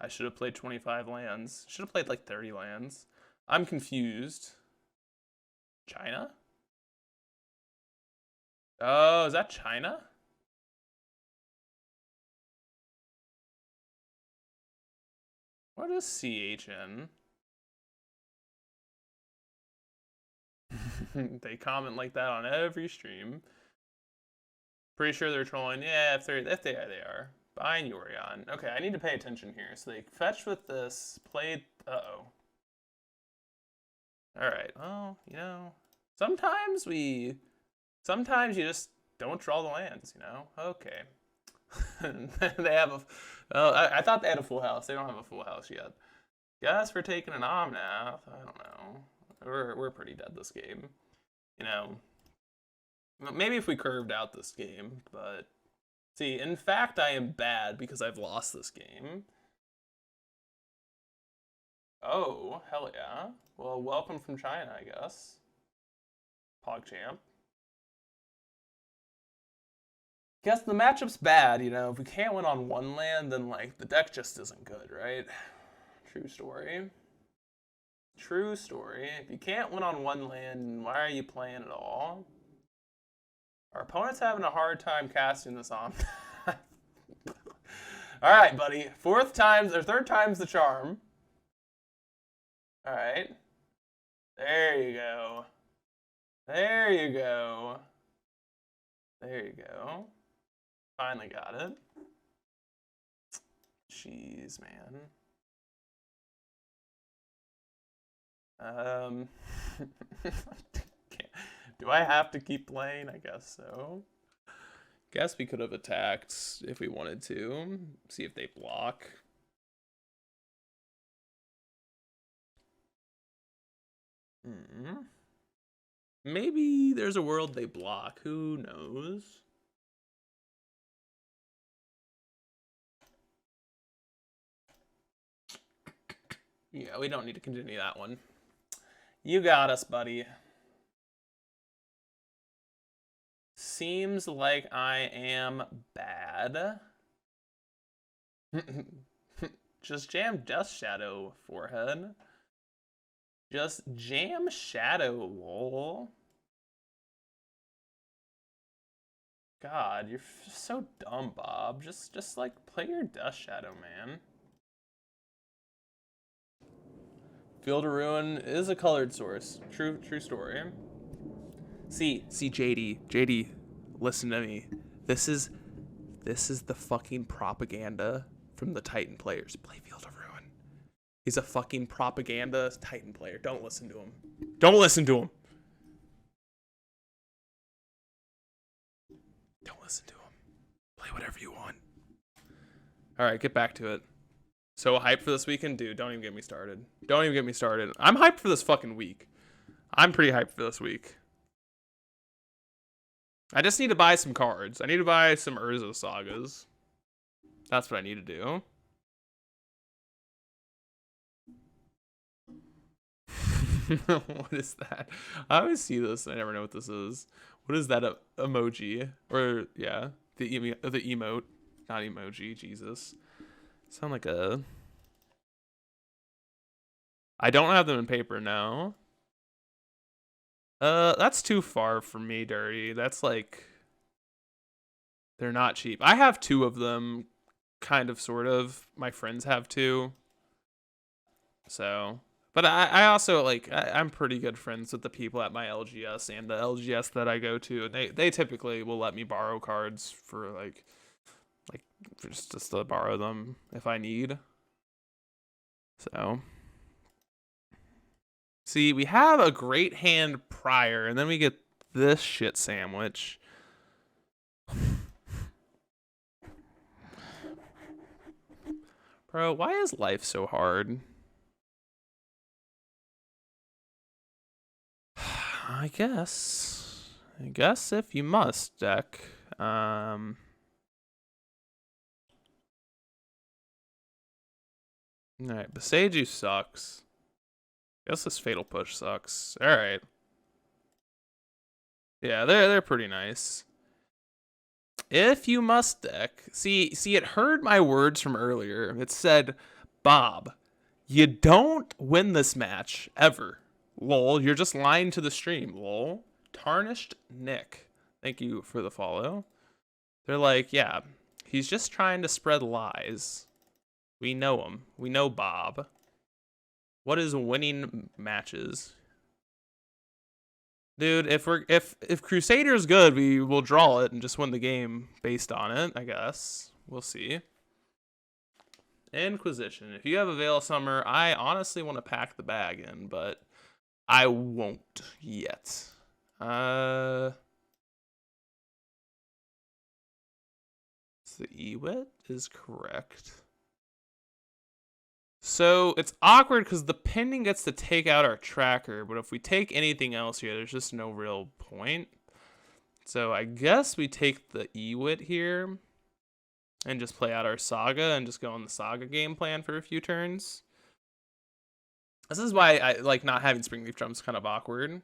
I should have played 25 lands. Should have played like 30 lands. I'm confused. China? Oh, is that China? What is CHN? They comment like that on every stream. Pretty sure they're trolling. Yeah, if they are, they are. Buying Yorion. Okay, I need to pay attention here. So they fetched with this, played. Uh-oh. Alright, well, you know, sometimes you just don't draw the lands, you know? Okay. They have a... Oh, I thought they had a full house. They don't have a full house yet. Guess we're taking an Omnath. I don't know. We're pretty dead this game. You know, maybe if we curved out this game, but... See, in fact, I am bad because I've lost this game. Oh, hell yeah. Well, welcome from China, I guess. PogChamp. Guess the matchup's bad, you know. If we can't win on one land, then, like, the deck just isn't good, right? True story. True story. If you can't win on one land, why are you playing at all? Our opponent's having a hard time casting this on. All right, buddy. Third time's the charm. All right. There you go. There you go. There you go. Finally got it. Jeez, man. Do I have to keep playing? I guess so. Guess we could have attacked if we wanted to. See if they block. Maybe there's a world they block. Who knows? Yeah, we don't need to continue that one. You got us, buddy. Seems like I am bad. Just jam Dust Shadow, forehead. Just jam Shadow, lol. God, you're so dumb, Bob. Just like play your Dust Shadow, man. Field of Ruin is a colored source. True story. See, JD, listen to me. This is the fucking propaganda from the Titan players. Play Field of Ruin. He's a fucking propaganda Titan player. Don't listen to him. Don't listen to him. Don't listen to him. Play whatever you want. All right, get back to it. So hyped for this weekend? Dude, don't even get me started. Don't even get me started. I'm hyped for this fucking week. I'm pretty hyped for this week. I just need to buy some cards. I need to buy some Urza Sagas. That's what I need to do. What is that? I always see this and I never know what this is. What is that emoji? Or, yeah, the emote. Not emoji, Jesus. Sound like a... I don't have them in paper now. That's too far for me, Dirty. That's like... They're not cheap. I have 2 of them, kind of, sort of. My friends have 2. So... But I also, like, I'm pretty good friends with the people at my LGS and the LGS that I go to. They typically will let me borrow cards for, like just to borrow them if I need. So... See, we have a great hand prior, and then we get this shit sandwich. Bro, why is life so hard? I guess if you must, deck. Alright, Beseiju sucks. Guess this Fatal Push sucks. Alright. Yeah, they're pretty nice. If you must, deck. See, it heard my words from earlier. It said, Bob, you don't win this match, ever. Lol, you're just lying to the stream, lol. Tarnished Nick. Thank you for the follow. They're like, yeah, he's just trying to spread lies. We know him. We know Bob. What is winning matches? Dude, if Crusader's good, we will draw it and just win the game based on it, I guess. We'll see. Inquisition. If you have a Veil Summer, I honestly want to pack the bag in, but I won't yet. The Ewit is correct. So it's awkward because the pending gets to take out our tracker, but if we take anything else here, there's just no real point. So I guess we take the Ewit here and just play out our Saga and just go on the Saga game plan for a few turns. This is why I like not having Springleaf Drums kind of awkward.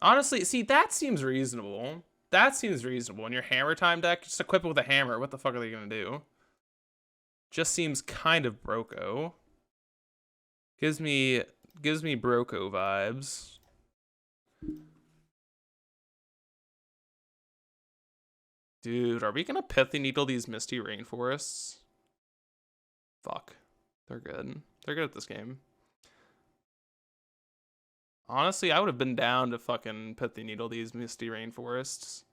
Honestly, see, that seems reasonable. That seems reasonable. In your Hammer Time deck, just equip it with a hammer. What the fuck are they going to do? Just seems kind of Broco. Gives me Broco vibes. Dude, are we gonna Pithy Needle these Misty Rainforests? Fuck. They're good. They're good at this game. Honestly, I would have been down to fucking Pithy Needle these Misty Rainforests.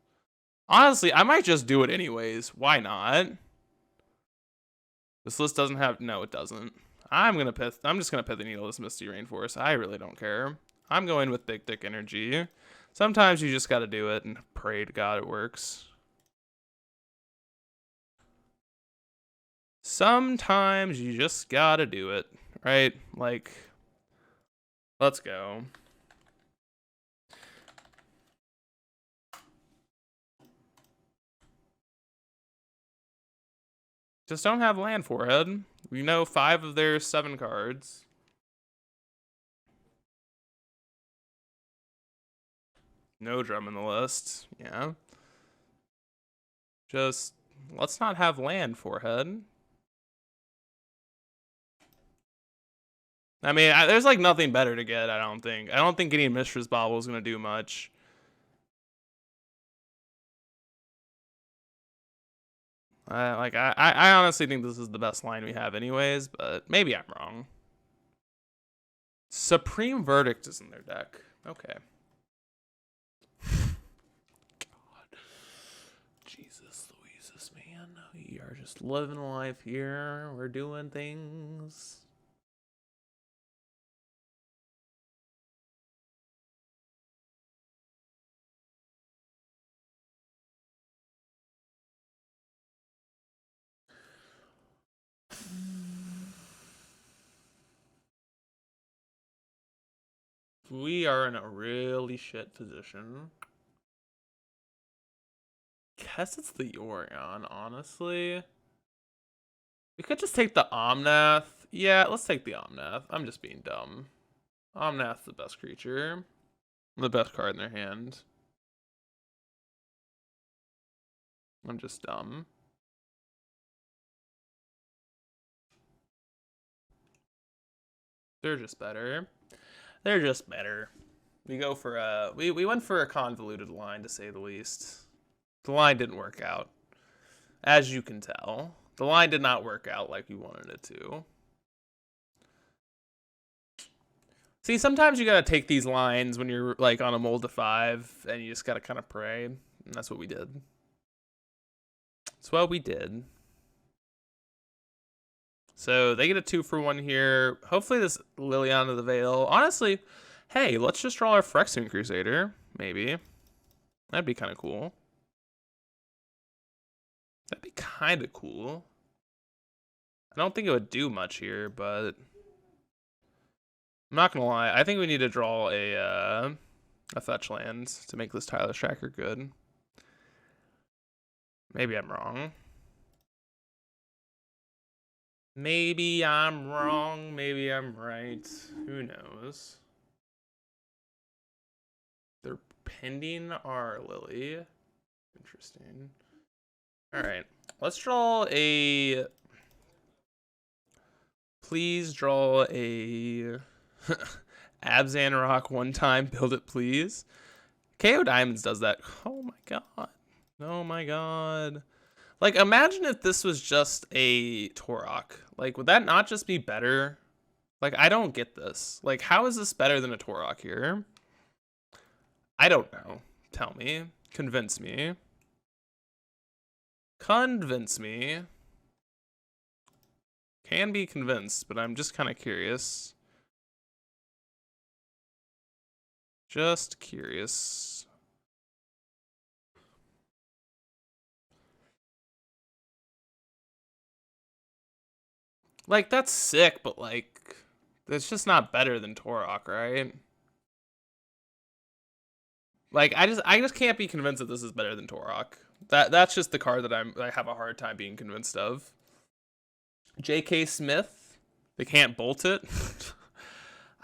Honestly, I might just do it anyways. Why not? This list doesn't have... No, it doesn't. I'm just gonna Pithy Needle this Misty Rainforest. I really don't care. I'm going with Big Dick Energy. Sometimes you just gotta do it and pray to God it works. Sometimes you just gotta do it, right? Like, let's go. Just don't have land forehead. We know 5 of their 7 cards. No drum in the list. Yeah. Just let's not have land forehead. I mean, there's like nothing better to get, I don't think. I don't think getting Mishra's Bauble is going to do much. I honestly think this is the best line we have anyways, but maybe I'm wrong. Supreme Verdict is in their deck. Okay. God. Jesus Louises, man. We are just living life here. We're doing things. We are in a really shit position. Guess it's the Yorion, honestly. We could just take the Omnath. Yeah, let's take the Omnath. I'm just being dumb. Omnath's the best creature. The best card in their hand. I'm just dumb. They're just better. They're just better. We go for a... We went for a convoluted line, to say the least. The line didn't work out. As you can tell. The line did not work out like we wanted it to. See, sometimes you gotta take these lines when you're like on a mold to 5, and you just gotta kind of pray. And that's what we did. That's what we did. So they get a 2-for-1 here. Hopefully this Liliana the Veil. Honestly, hey, let's just draw our Phyrexian Crusader. Maybe. That'd be kind of cool. That'd be kind of cool. I don't think it would do much here, but... I'm not gonna lie. I think we need to draw a fetch land to make this Tyler Tracker good. Maybe I'm wrong. Maybe I'm wrong. Maybe I'm right. Who knows? They're pending our Lily. Interesting. All right. Let's draw a... Please draw a... Abzan Rock one time. Build it, please. KO Diamonds does that. Oh my god. Oh my god. Like, imagine if this was just a Torok. Like, would that not just be better? Like, I don't get this. Like, how is this better than a Torok here? I don't know. Tell me. Convince me. Convince me. Can be convinced, but I'm just kind of curious. Just curious. Like, that's sick, but like, it's just not better than Torok, right? Like, I just can't be convinced that this is better than Torok. That's just the card that I have a hard time being convinced of. J.K. Smith, they can't bolt it.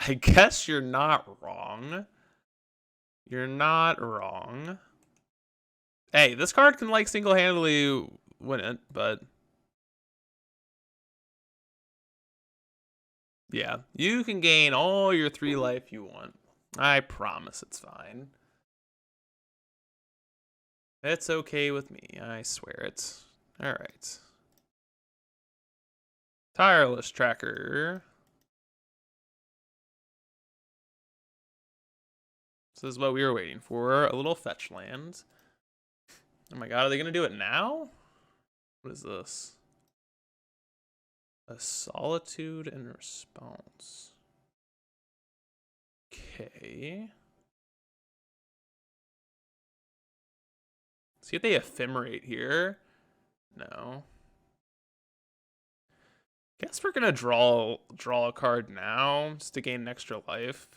I guess you're not wrong. You're not wrong. Hey, this card can like single-handedly win it, but yeah, you can gain all your 3 life you want. I promise it's fine. It's okay with me. I swear it. All right. Tireless tracker. This is what we were waiting for. A little fetch land. Oh my god, are they going to do it now? What is this? A solitude and response. Okay. See if they ephemerate here. No. Guess we're gonna draw a card now just to gain an extra life.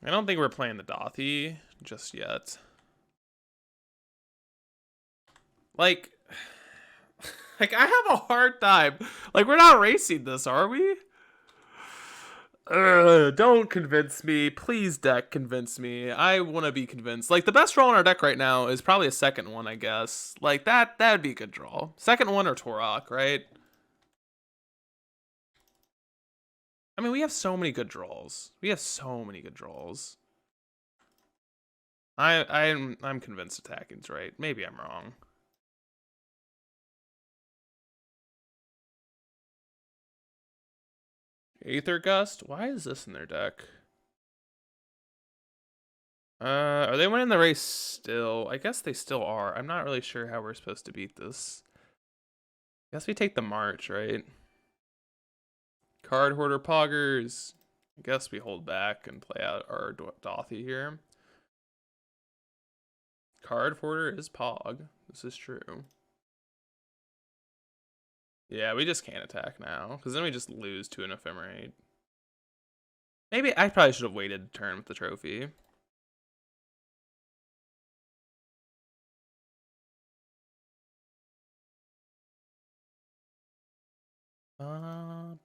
I don't think we're playing the Dothy just yet. Like I have a hard time. Like, we're not racing this, are we? Don't convince me. Please, deck, convince me. I want to be convinced. Like, the best draw in our deck right now is probably a second one, I guess. Like, that would be a good draw. Second one or Torok, right? I mean, we have so many good draws. We have so many good draws. I'm convinced attacking's right. Maybe I'm wrong. Aether Gust? Why is this in their deck? Are they winning the race still? I guess they still are. I'm not really sure how we're supposed to beat this. I guess we take the march, right? Card Hoarder Poggers. I guess we hold back and play out our Dothy here. Card Hoarder is Pog. This is true. Yeah, we just can't attack now, because then we just lose to an Ephemerate. Maybe I probably should have waited a turn with the trophy. No.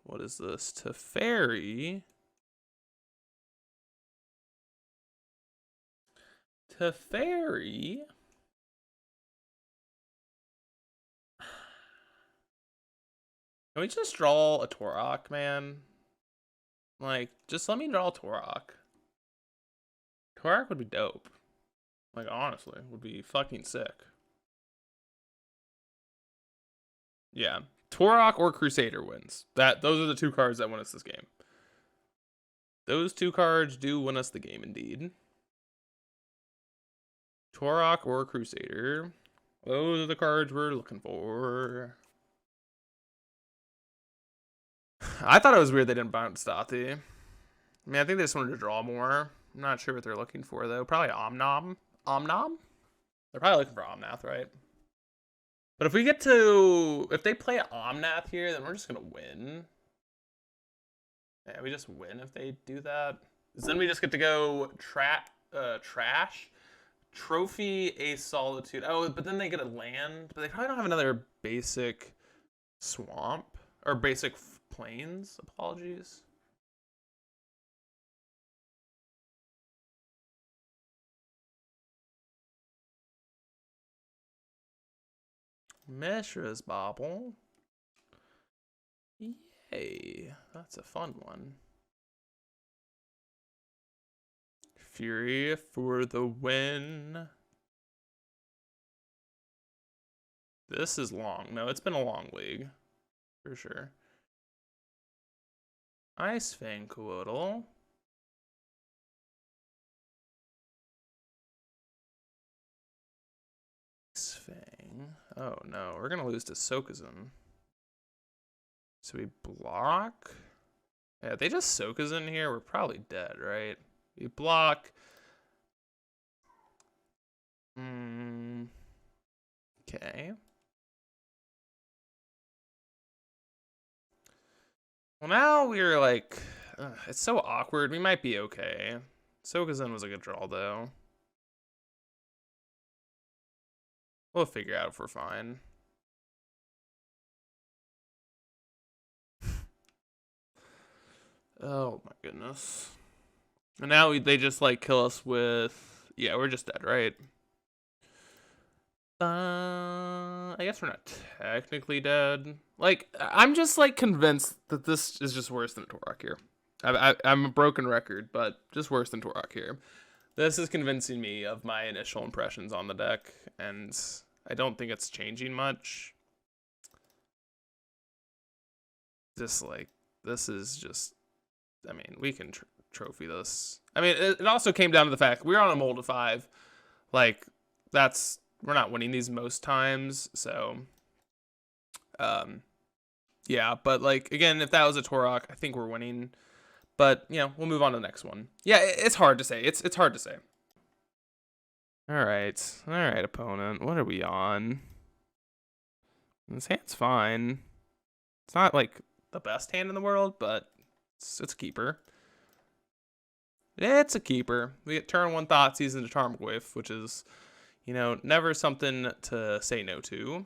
What is this? Teferi? Teferi? Can we just draw a Torok, man? Like, just let me draw a Torok. Torok would be dope. Like, honestly, would be fucking sick. Yeah. Torok or Crusader wins. Those are the two cards that win us this game. Those two cards do win us the game, indeed. Torok or Crusader. Those are the cards we're looking for. I thought it was weird they didn't bounce Dothy. I mean, I think they just wanted to draw more. I'm not sure what they're looking for, though. Probably Omnom. Omnom? They're probably looking for Omnath, right? But if we get to... If they play Omnath here, then we're just going to win. Yeah, we just win if they do that. Because then we just get to go trash. Trophy, a Solitude. Oh, but then they get a land. But they probably don't have another basic swamp. Or basic plains. Apologies. Mishra's Bobble. Yay. That's a fun one. Fury for the win. This is long. No, it's been a long league. For sure. Ice Fang Coatl. Ice Fang. Oh no, we're gonna lose to Sokuzin. So we block. Yeah, they just Sokuzin here. We're probably dead, right? We block. Okay. Well, now we're like, it's so awkward. We might be okay. Sokuzin was a good draw, though. We'll figure out if we're fine. Oh my goodness. And now they just like kill us with... Yeah, we're just dead, right? I guess we're not technically dead. Like, I'm just like convinced that this is just worse than Torok here. I'm a broken record, but just worse than Torok here. This is convincing me of my initial impressions on the deck, and I don't think it's changing much. Just like, this is just, I mean, we can trophy this. I mean, it also came down to the fact we were on a mold of 5. Like, we're not winning these most times, so yeah, but like, again, if that was a Torok, I think we're winning. But, you know, we'll move on to the next one. Yeah, it's hard to say. It's hard to say. All right, opponent. What are we on? This hand's fine. It's not like the best hand in the world, but it's a keeper. It's a keeper. We get turn 1 Thoughtseize into Tarmogoyf, which is, you know, never something to say no to.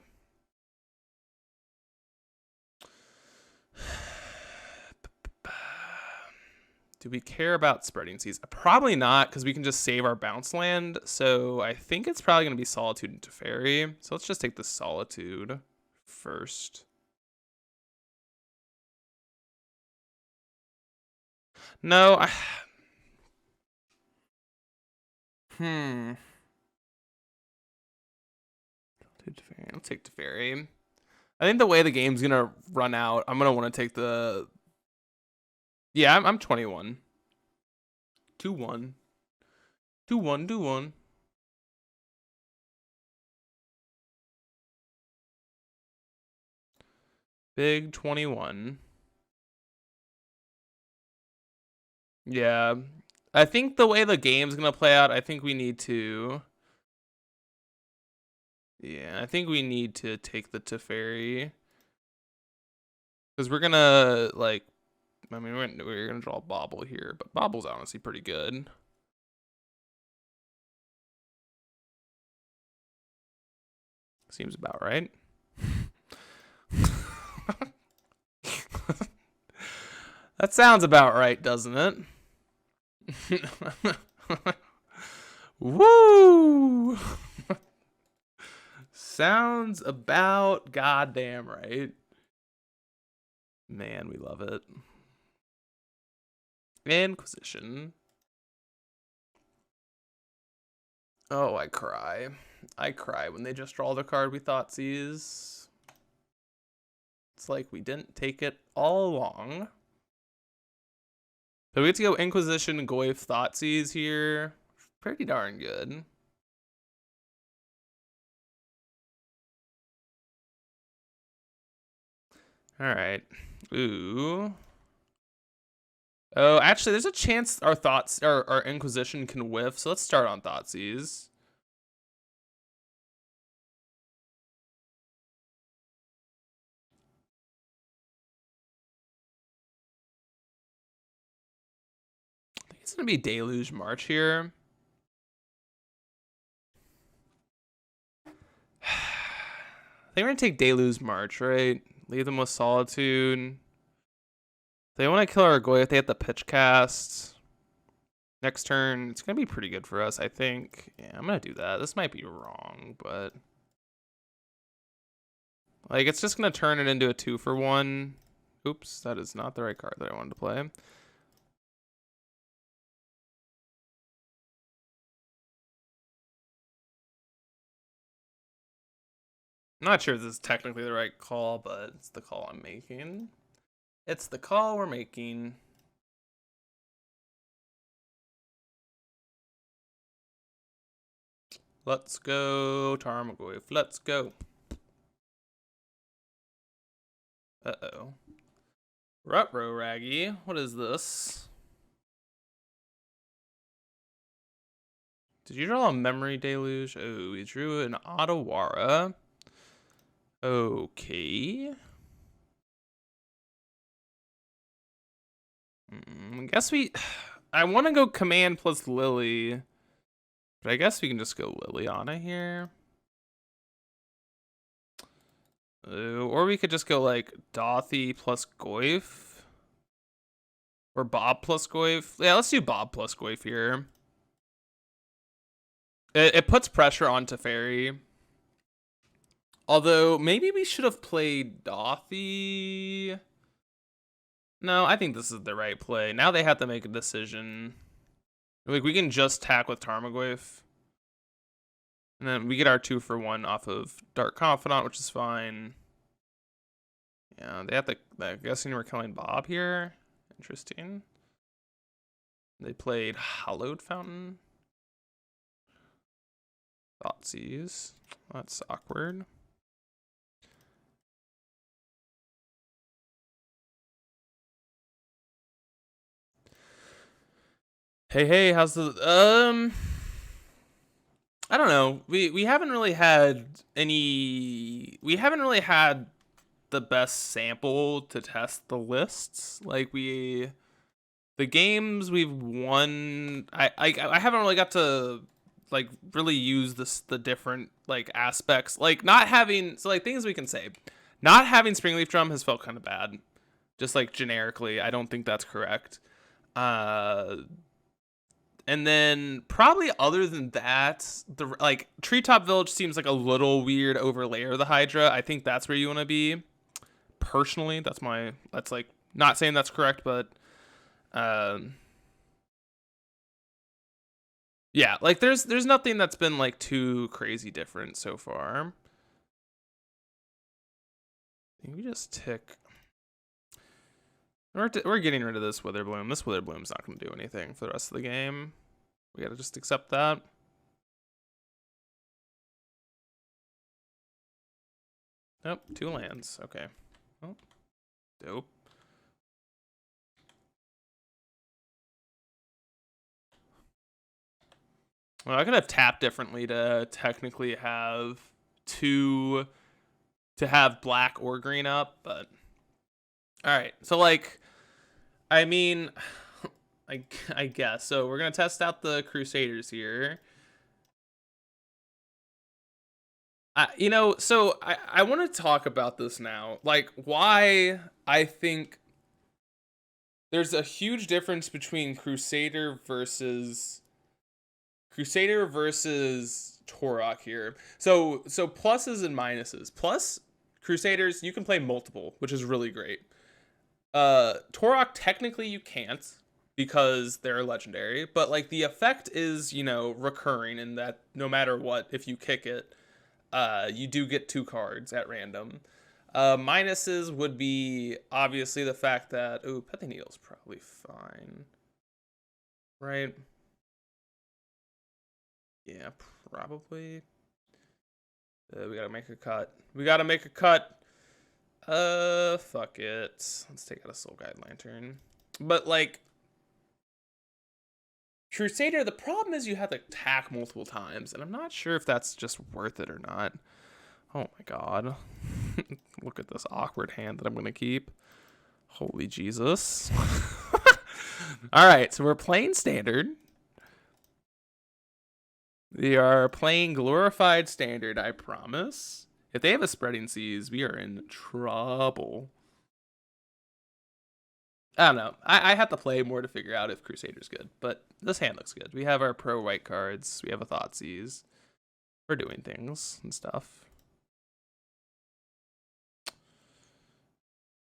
Do we care about Spreading Seas? Probably not, because we can just save our bounce land. So I think it's probably going to be Solitude into Teferi. So let's just take the Solitude first. No, I'll take Teferi. I think the way the game's going to run out, I'm going to want to take the... Yeah, I'm 21. 2-1. 2-1, 2-1. Big 21. Yeah. I think the way the game's going to play out, I think we need to... Yeah, I think we need to take the Teferi. Because we're going to, like... I mean, we're going to draw Bobble here, but Bobble's honestly pretty good. Seems about right. That sounds about right, doesn't it? Woo! Sounds about goddamn right. Man, we love it. Inquisition. Oh, I cry. I cry when they just draw the card we thought sees. It's like we didn't take it all along. So we get to go Inquisition, Goyf, Thoughtseize here. Pretty darn good. All right. Ooh. Oh, actually, there's a chance our Inquisition can whiff, so let's start on Thoughtseize. I think it's gonna be Deluge March here. I think we're gonna take Deluge March, right? Leave them with Solitude. They want to kill our Goyf. They have the pitch cast. Next turn, it's going to be pretty good for us, I think. Yeah, I'm going to do that. This might be wrong, but... Like, it's just going to turn it into a 2-for-1. Oops, that is not the right card that I wanted to play. I'm not sure if this is technically the right call, but it's the call I'm making. It's the call we're making. Let's go, Tarmogoyf. Let's go. Uh-oh. Rutrow Raggy. What is this? Did you draw a Memory Deluge? Oh, we drew an Otawara. Okay. I guess I want to go Command plus Lily. But I guess we can just go Liliana here. Or we could just go like Dothy plus Goyf. Or Bob plus Goyf. Yeah, let's do Bob plus Goyf here. It puts pressure on Teferi. Although, maybe we should have played Dothy. No, I think this is the right play. Now they have to make a decision. Like, we can just tack with Tarmogoyf. And then we get our 2-for-1 off of Dark Confidant, which is fine. Yeah, they have to... I'm guessing we're killing Bob here. Interesting. They played Hallowed Fountain. Thoughtseize. That's awkward. Hey, how's the I don't know. We haven't really had the best sample to test the lists. Like the games we've won, I haven't really got to like really use the different like aspects. Like not having so like things we can say. Not having Springleaf Drum has felt kind of bad. Just like generically, I don't think that's correct. And then probably other than that, the like Treetop Village seems like a little weird overlayer of the Hydra. I think that's where you want to be. Personally, that's like not saying that's correct, but yeah, like there's nothing that's been like too crazy different so far. I think we just tick. We're getting rid of this Witherbloom. This Witherbloom's not going to do anything for the rest of the game. We got to just accept that. Nope, 2 lands. Okay. Oh, dope. Well, I could have tapped differently to technically have to have black or green up, but all right. So like, I mean, I guess so. We're gonna test out the Crusaders here. So I want to talk about this now. Like, why I think there's a huge difference between Crusader versus Torok here. So pluses and minuses. Plus, Crusaders, you can play multiple, which is really great. Torok, technically you can't because they're legendary, but like the effect is, recurring in that no matter what, if you kick it, you do get 2 cards at random. Minuses would be obviously the fact that Petty Needle's probably fine, right? Yeah, probably. We gotta make a cut. Fuck it. Let's take out a Soul Guide Lantern. But like Crusader, the problem is you have to attack multiple times, and I'm not sure if that's just worth it or not. Oh my god. Look at this awkward hand that I'm gonna keep. Holy Jesus. Alright, so we're playing Standard. We are playing Glorified Standard, I promise. If they have a Spreading Seas, we are in trouble. I don't know. I have to play more to figure out if Crusader's good, but this hand looks good. We have our pro white cards. We have a Thoughtseize. We're doing things and stuff.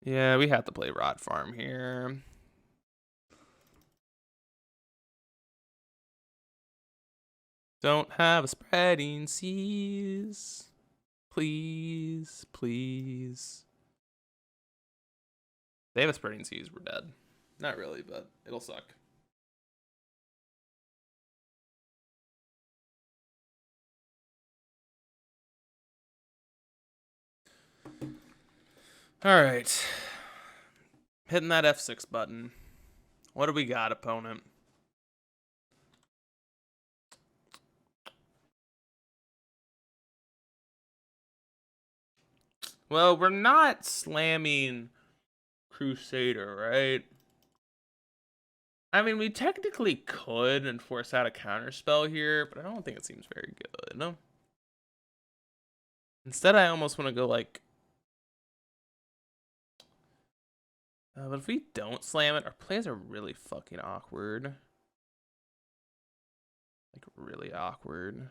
Yeah, we have to play Rot Farm here. Don't have a Spreading Seas. Please, please. They have a Spreading Seas, we're dead. Not really, but it'll suck. Alright. Hitting that F6 button. What do we got, opponent? Well, we're not slamming Crusader, right? I mean, we technically could and force out a counterspell here, but I don't think it seems very good. No. Instead, I almost want to go like... but if we don't slam it, our plays are really fucking awkward. Like, really awkward.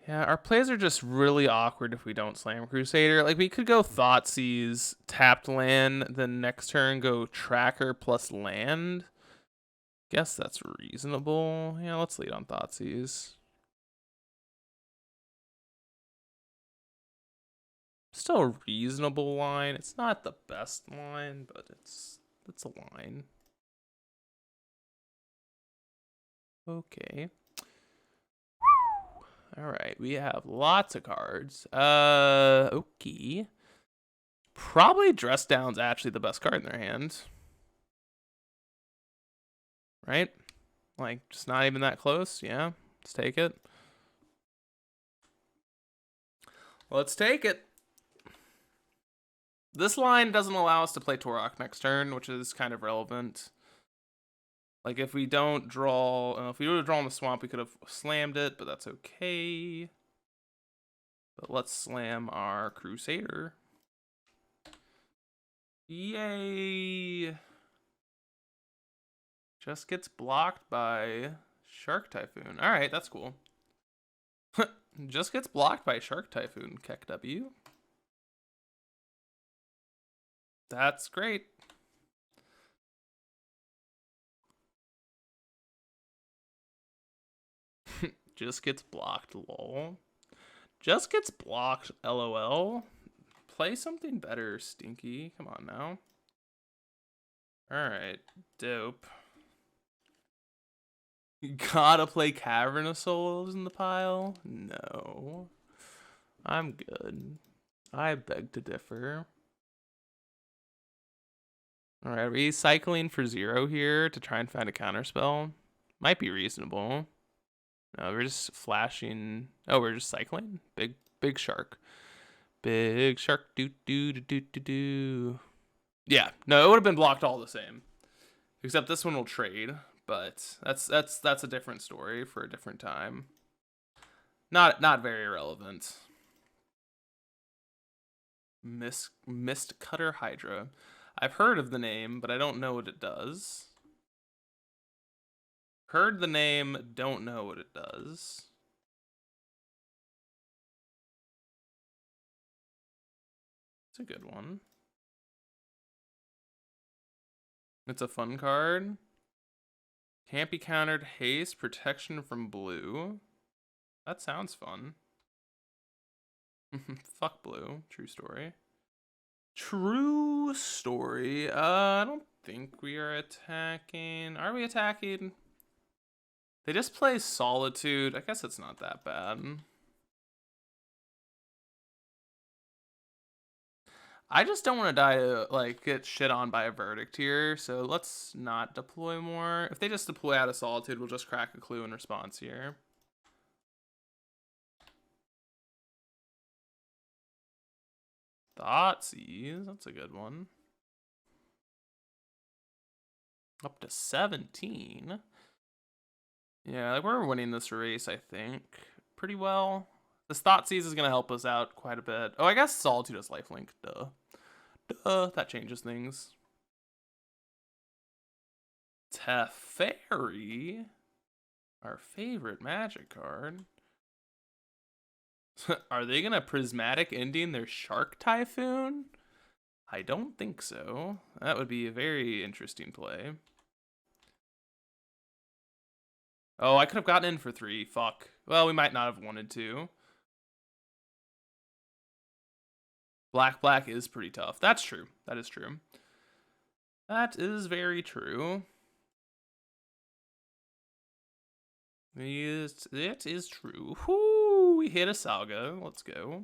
Yeah, our plays are just really awkward if we don't slam Crusader. Like, we could go Thoughtseize, tapped land, then next turn go Tracker plus land. Guess that's reasonable. Yeah, let's lead on Thoughtseize. Still a reasonable line. It's not the best line, but it's a line. Okay. All right, we have lots of cards. Okay. Probably Dress Down's actually the best card in their hand. Right? Like, just not even that close. Yeah, let's take it. Let's take it. This line doesn't allow us to play Torok next turn, which is kind of relevant. Like, if we don't draw, if we would have drawn the swamp, we could have slammed it, but that's okay. But let's slam our Crusader. Yay! Just gets blocked by Shark Typhoon. All right, that's cool. Just gets blocked by Shark Typhoon, Keck W. That's great. Just gets blocked, lol. Just gets blocked, lol. Play something better, Stinky. Come on now. Alright, dope. You gotta play Cavern of Souls in the pile? No. I'm good. I beg to differ. Alright, are we cycling for 0 here to try and find a counterspell? Might be reasonable. No, we're just flashing. Oh, we're just cycling? Big shark. Big shark, do. Yeah, no, it would have been blocked all the same. Except this one will trade, but that's a different story for a different time. Not very relevant. Mist Cutter Hydra. I've heard of the name, but I don't know what it does. Heard the name, don't know what it does. It's a good one. It's a fun card. Can't be countered. Haste, protection from blue. That sounds fun. Fuck blue. True story. True story. I don't think we are attacking. Are we attacking? They just play Solitude. I guess it's not that bad. I just don't want to die to, like, get shit on by a Verdict here, so let's not deploy more. If they just deploy out of Solitude, we'll just crack a clue in response here. Thoughtseize, that's a good one. Up to 17. Yeah, like, we're winning this race, I think, pretty well. This Thoughtseize is going to help us out quite a bit. Oh, I guess Solitude has lifelink. Duh, that changes things. Teferi, our favorite Magic card. Are they going to Prismatic Ending their Shark Typhoon? I don't think so. That would be a very interesting play. Oh, I could have gotten in for 3. Fuck. Well, we might not have wanted to. Black is pretty tough. That's true. That is true. That is very true. It is true. Whoo, we hit a Saga. Let's go.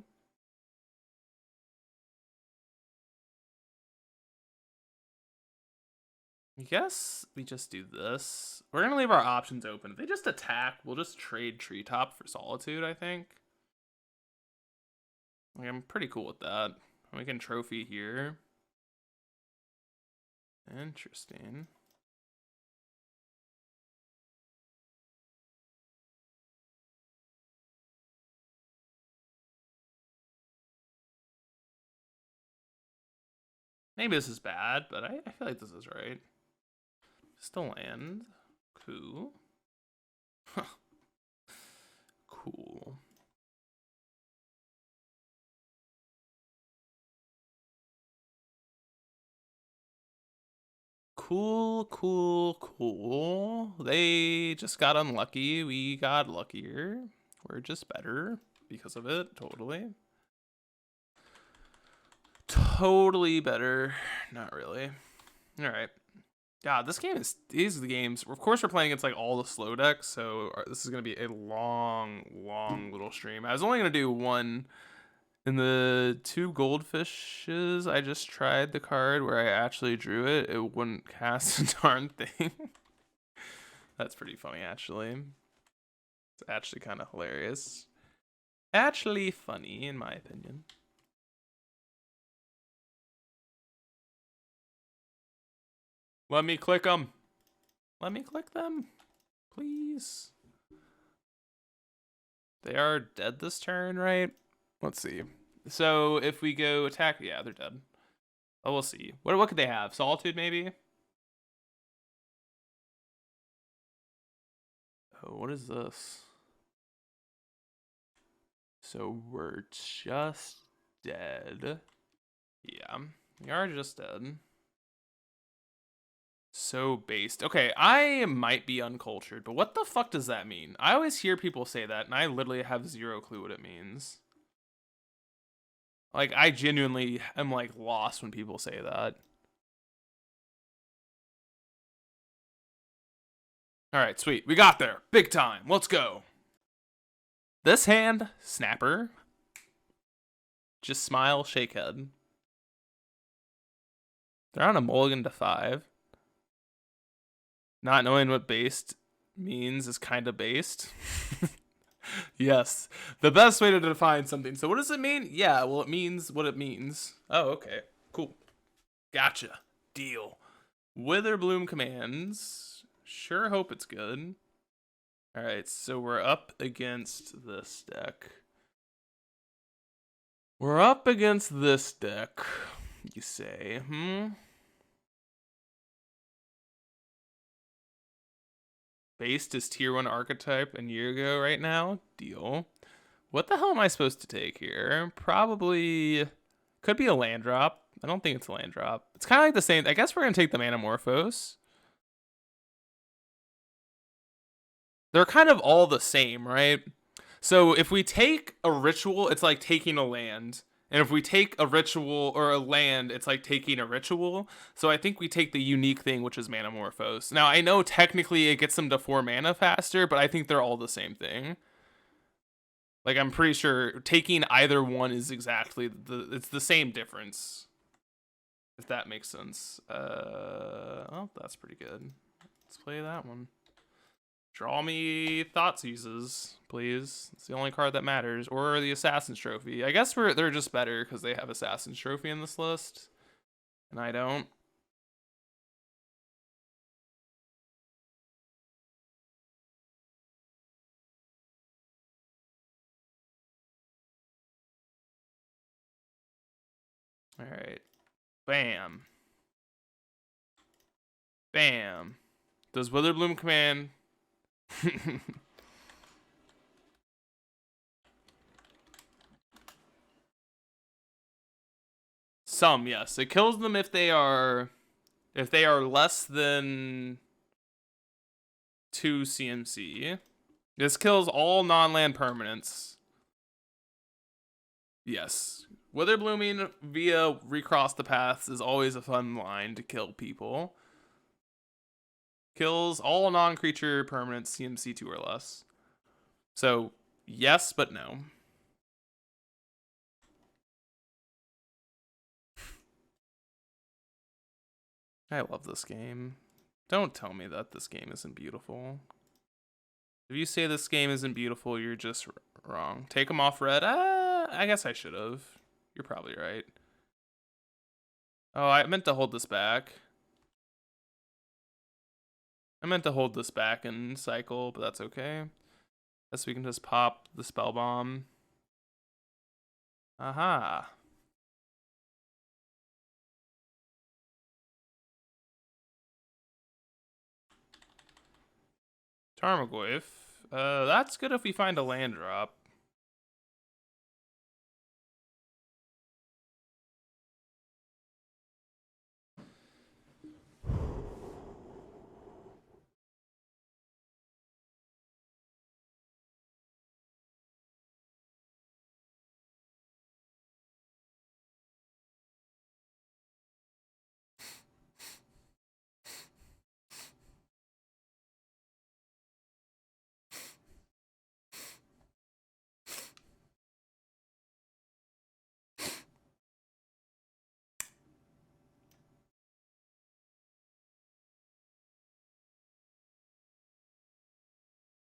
I guess we just do this. We're going to leave our options open. If they just attack, we'll just trade Treetop for Solitude, I think. Like, I'm pretty cool with that. We can trophy here. Interesting. Maybe this is bad, but I feel like this is right. Still land. Cool. Cool. Cool, cool, cool. They just got unlucky. We got luckier. We're just better because of it. Totally. Totally better. Not really. All right. God, this game is, these are the games. Of course, we're playing against like all the slow decks, so this is going to be a long little stream. I was only going to do one. In the 2 goldfishes, I just tried the card where I actually drew it. It wouldn't cast a darn thing. That's pretty funny, actually. It's actually kind of hilarious. Actually funny, in my opinion. Let me click them. Let me click them, please. They are dead this turn, right? Let's see. So if we go attack, yeah, they're dead. Oh, we'll see. What could they have? Solitude, maybe? Oh, what is this? So we're just dead. Yeah, we are just dead. So based. Okay, I might be uncultured, but what the fuck does that mean? I always hear people say that, and I literally have zero clue what it means. Like, I genuinely am, like, lost when people say that. Alright, sweet. We got there. Big time. Let's go. This hand, snapper. Just smile, shake head. They're on a mulligan to 5. Not knowing what based means is kind of based. Yes, the best way to define something. So what does it mean? Yeah, well, it means what it means. Oh, okay. Cool. Gotcha. Deal. Witherbloom commands. Sure hope it's good. All right, so we're up against this deck. We're up against this deck, you say. Based is tier 1 archetype and Yurgo right now. Deal. What the hell am I supposed to take here? Probably could be a land drop. I don't think it's a land drop. It's kind of like the same. I guess we're going to take the Manamorphose. They're kind of all the same, right? So if we take a ritual, it's like taking a land. And if we take a ritual or a land, it's like taking a ritual. So I think we take the unique thing, which is Manamorphose. Now, I know technically it gets them to 4 mana faster, but I think they're all the same thing. Like, I'm pretty sure taking either one is exactly it's the same difference. If that makes sense. Oh, that's pretty good. Let's play that one. Draw me Thoughtseizes, please. It's the only card that matters. Or the Assassin's Trophy. I guess they're just better because they have Assassin's Trophy in this list. And I don't. Alright. Bam. Bam. Does Witherbloom command... Some, yes. It kills them if they are less than 2 CMC. This kills all non-land permanents. Yes. Witherblooming via Recross the Paths is always a fun line to kill people. Kills all non-creature permanents CMC 2 or less. So, yes, but no. I love this game. Don't tell me that this game isn't beautiful. If you say this game isn't beautiful, you're just wrong. Take them off red? I guess I should have. You're probably right. Oh, I meant to hold this back. I meant to hold this back and cycle, but that's okay. Guess we can just pop the spell bomb. Aha. Tarmogoyf. That's good if we find a land drop.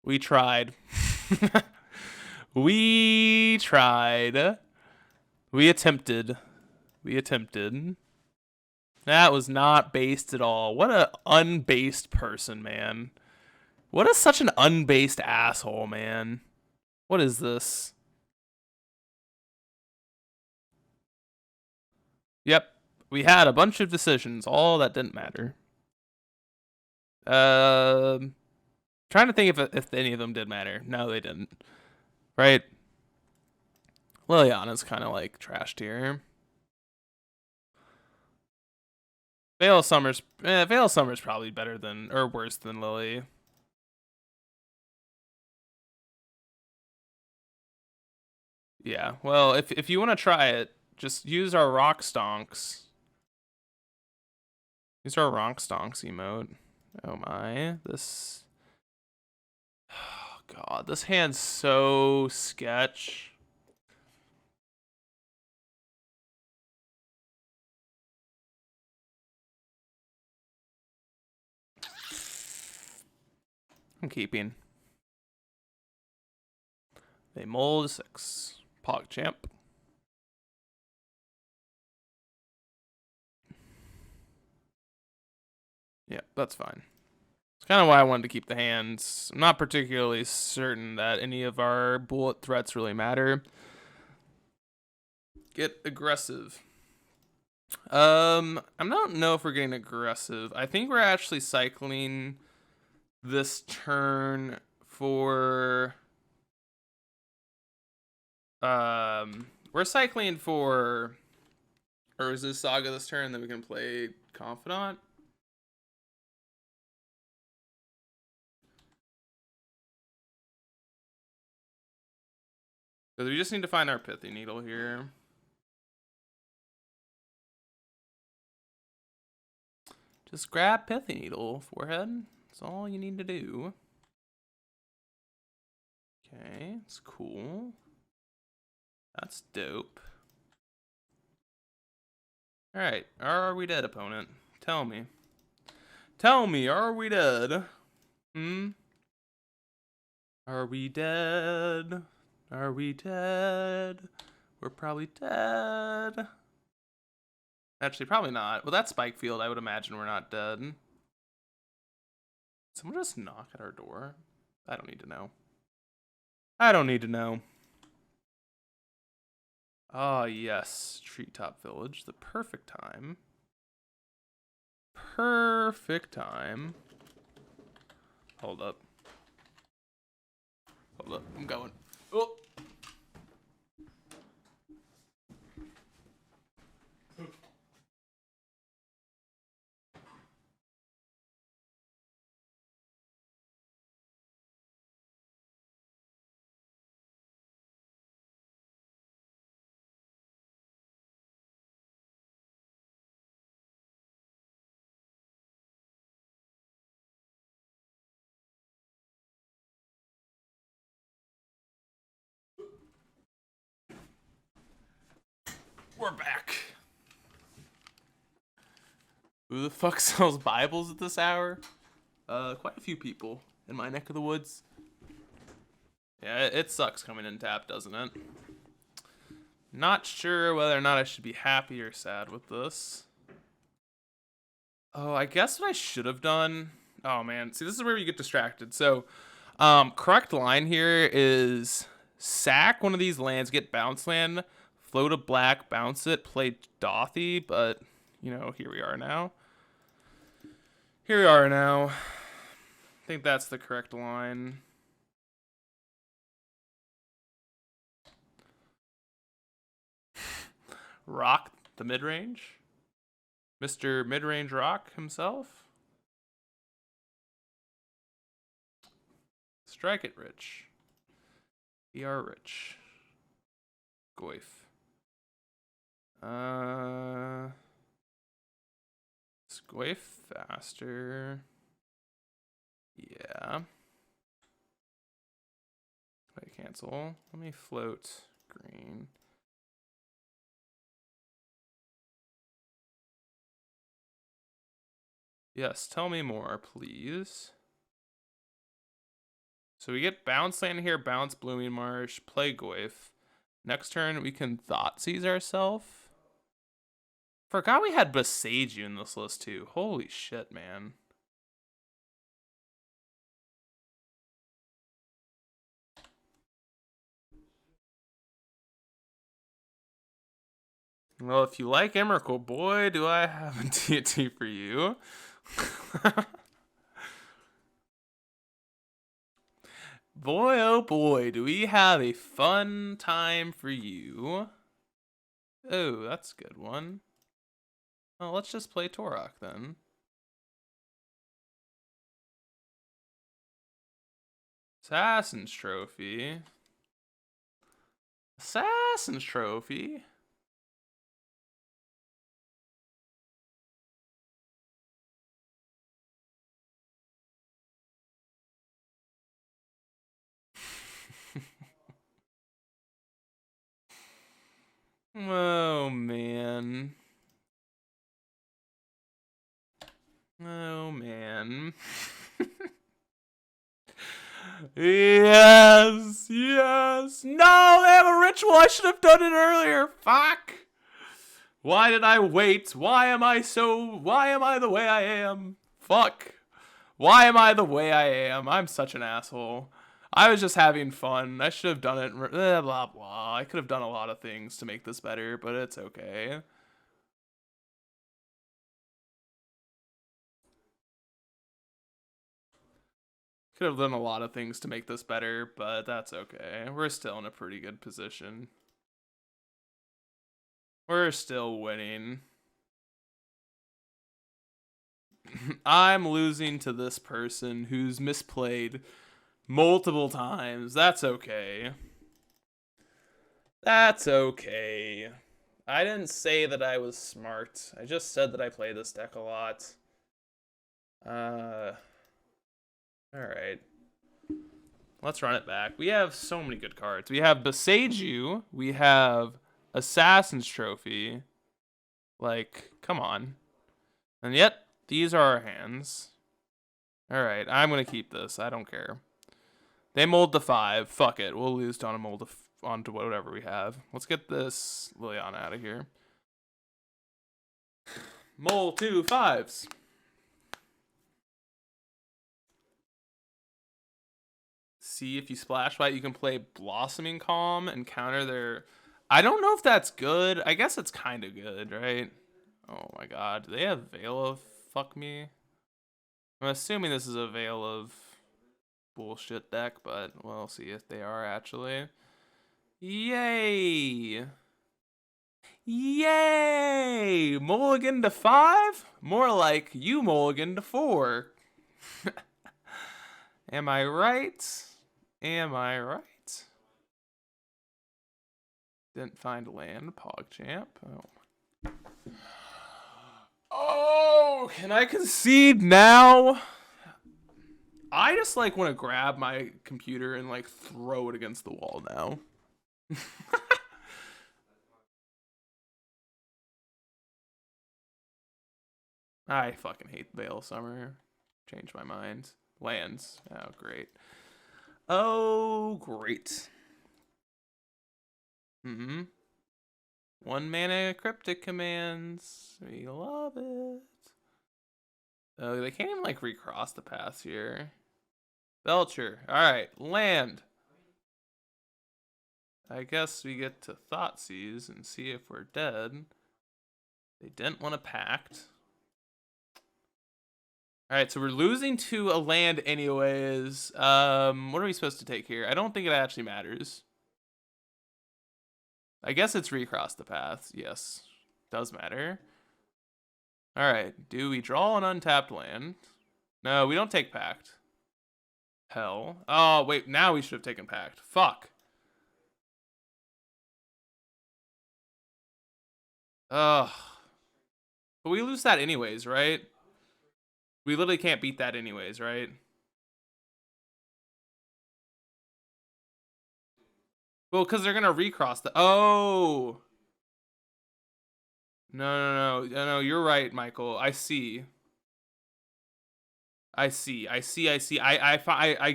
We tried. We tried. We attempted. We attempted. That was not based at all. What a unbased person, man. What is such an unbased asshole, man? What is this? Yep. We had a bunch of decisions. All that didn't matter. Trying to think if any of them did matter. No, they didn't. Right? Liliana's kind of like trashed here. Veil Summer's probably better than or worse than Lily. Yeah. Well, if you want to try it, just use our rock stonks. Use our rock stonks emote. Oh my, this. Oh god, this hand's so sketch. I'm keeping. They mold 6. PogChamp. Yeah, that's fine. It's kind of why I wanted to keep the hands. I'm not particularly certain that any of our bullet threats really matter. Get aggressive. I don't know if we're getting aggressive. I think we're actually cycling this turn for we're cycling for Urza's Saga this turn, then we can play Confidant. Because we just need to find our Pithy Needle here. Just grab Pithy Needle, forehead. That's all you need to do. Okay, it's cool. That's dope. Alright, are we dead, opponent? Tell me. Tell me, are we dead? Are we dead? Are we dead? We're probably dead. Actually, probably not. Well, that Spike Field, I would imagine we're not dead. Someone just knock at our door? I don't need to know. I don't need to know. Ah, yes. Treetop Village. The perfect time. Perfect time. Hold up. Hold up. I'm going. Oh! We're back. Who the fuck sells Bibles at this hour? Quite a few people in my neck of the woods. Yeah, it sucks coming in tapped, doesn't it? Not sure whether or not I should be happy or sad with this. Oh, I guess what I should have done. Oh man, see, this is where you get distracted. So, correct line here is sack one of these lands, get bounce land, float a black, bounce it, play Dothy, but you know, here we are now. Here we are now. I think that's the correct line. Rock the mid-range? Mr. Mid-range Rock himself? Strike it, Rich. We are rich. Goif. Goif faster. Yeah. Wait, cancel. Let me float green. Yes, tell me more, please. So we get bounce land here, bounce Blooming Marsh, play Goyf. Next turn, we can Thoughtseize ourselves. Forgot we had Besage in this list, too. Holy shit, man. Well, if you like Emrakul, boy, do I have a deity for you. Boy, oh boy, do we have a fun time for you. Oh, that's a good one. Well, let's just play Torok then. Assassin's Trophy. Assassin's Trophy? Oh, man. Oh, man. Yes, yes. No, they have a ritual. I should have done it earlier. Fuck. Why did I wait? Why am I the way I am? Fuck. Why am I the way I am? I'm such an asshole. I was just having fun. I should have done it. Blah, blah, blah. I could have done a lot of things to make this better, but it's okay. Could have done a lot of things to make this better, but that's okay. We're still in a pretty good position. We're still winning. I'm losing to this person who's misplayed multiple times. That's okay. That's okay. I didn't say that I was smart. I just said that I play this deck a lot. Alright. Let's run it back. We have so many good cards. We have Besage. We have Assassin's Trophy. Like, come on. And yet, these are our hands. Alright, I'm going to keep this. I don't care. They mold the 5. Fuck it. We'll lose on a mold onto whatever we have. Let's get this Liliana out of here. Mold 2 5s. See, if you splash white, you can play Blossoming Calm and counter their... I don't know if that's good. I guess it's kind of good, right? Oh my god. Do they have Veil of Fuck Me? I'm assuming this is a Veil of bullshit deck, but we'll see if they are actually. Yay! Yay! Mulligan to 5? More like you mulligan to 4. Am I right? Am I right? Didn't find land, PogChamp. Oh. Oh, can I concede now? I just like want to grab my computer and like throw it against the wall now. I fucking hate Veil Summer. Change my mind. Lands. Oh, great. Oh, great. Mm-hmm. 1 mana cryptic commands. We love it. Oh, they can't even like recross the path here. Belcher. Alright, land. I guess we get to Thoughtseize and see if we're dead. They didn't want a pact. Alright, so we're losing to a land anyways. What are we supposed to take here? I don't think it actually matters. I guess it's recross the path. Yes, does matter. Alright, do we draw an untapped land? No, we don't take pact. Hell. Oh, wait, now we should have taken pact. Fuck. Ugh. But we lose that anyways, right? We literally can't beat that anyways, right? Well, because they're going to recross the... Oh! No, you're right, Michael. I see. I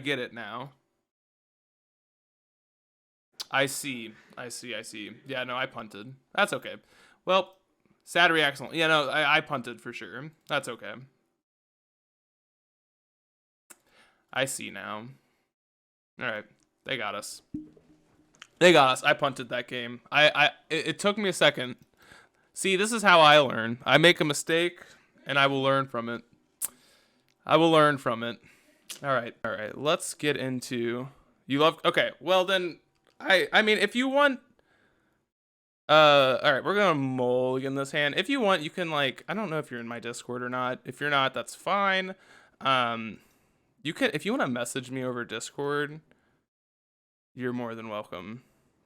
get it now. I see. Yeah, no, I punted. That's okay. Well, sad reaction. Yeah, no, I punted for sure. That's okay. I see now. All right, they got us. They got us. I punted that game. It took me a second. See, this is how I learn. I make a mistake, and I will learn from it. I will learn from it. All right. Let's get into. You love. Okay. Well then, I mean, if you want. All right. We're gonna mulligan this hand. If you want, you can like. I don't know if you're in my Discord or not. If you're not, that's fine. You can if you want to message me over Discord. You're more than welcome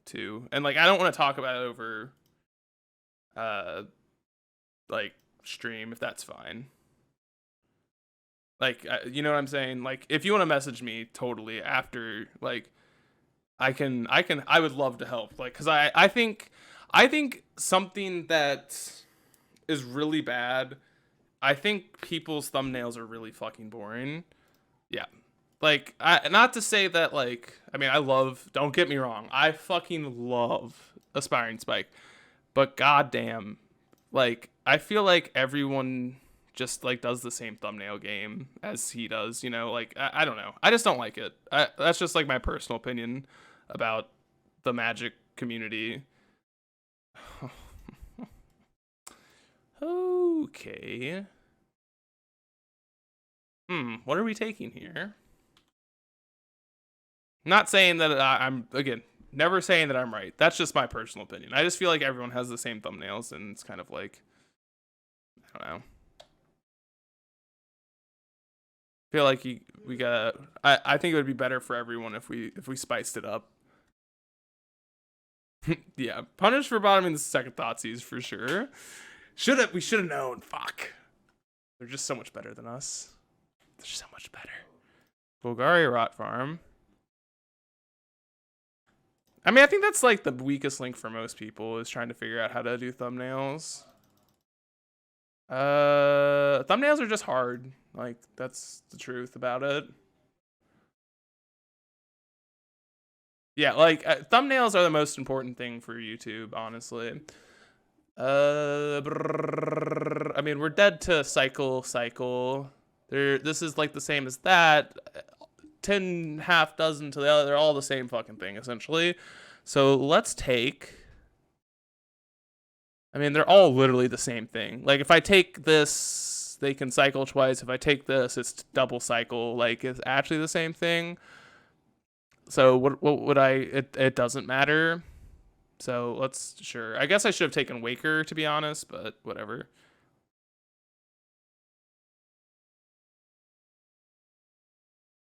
to. And like, I don't want to talk about it over. Like stream if that's fine. Like, you know what I'm saying? Like, if you want to message me totally after, like, I would love to help. Like, cause I think something that is really bad. I think people's thumbnails are really fucking boring. Yeah. Like, not to say that, like, I mean, don't get me wrong. I fucking love Aspiring Spike, but goddamn, like, I feel like everyone just like does the same thumbnail game as he does, you know, like I don't know. I just don't like it. That's just like my personal opinion about the Magic community. Okay. What are we taking here? Not saying that I'm again, never saying that I'm right. That's just my personal opinion. I just feel like everyone has the same thumbnails and it's kind of like I don't know. Feel like we got. I think it would be better for everyone if we spiced it up. Yeah, punish for bottoming the second Thoughtseize for sure. We should have known. Fuck. They're just so much better than us. They're so much better. Bulgaria Rot Farm. I mean, I think that's like the weakest link for most people is trying to figure out how to do thumbnails. Thumbnails are just hard. Like, that's the truth about it. Yeah, like, thumbnails are the most important thing for YouTube, honestly. I mean, we're dead to cycle. This is like the same as that. 10 half dozen to the other. They're all the same fucking thing, essentially. So let's take. I mean, they're all literally the same thing. Like, if I take this, they can cycle twice. If I take this, it's double cycle. Like, it's actually the same thing. So what would it doesn't matter. So sure. I guess I should have taken Waker, to be honest, but whatever.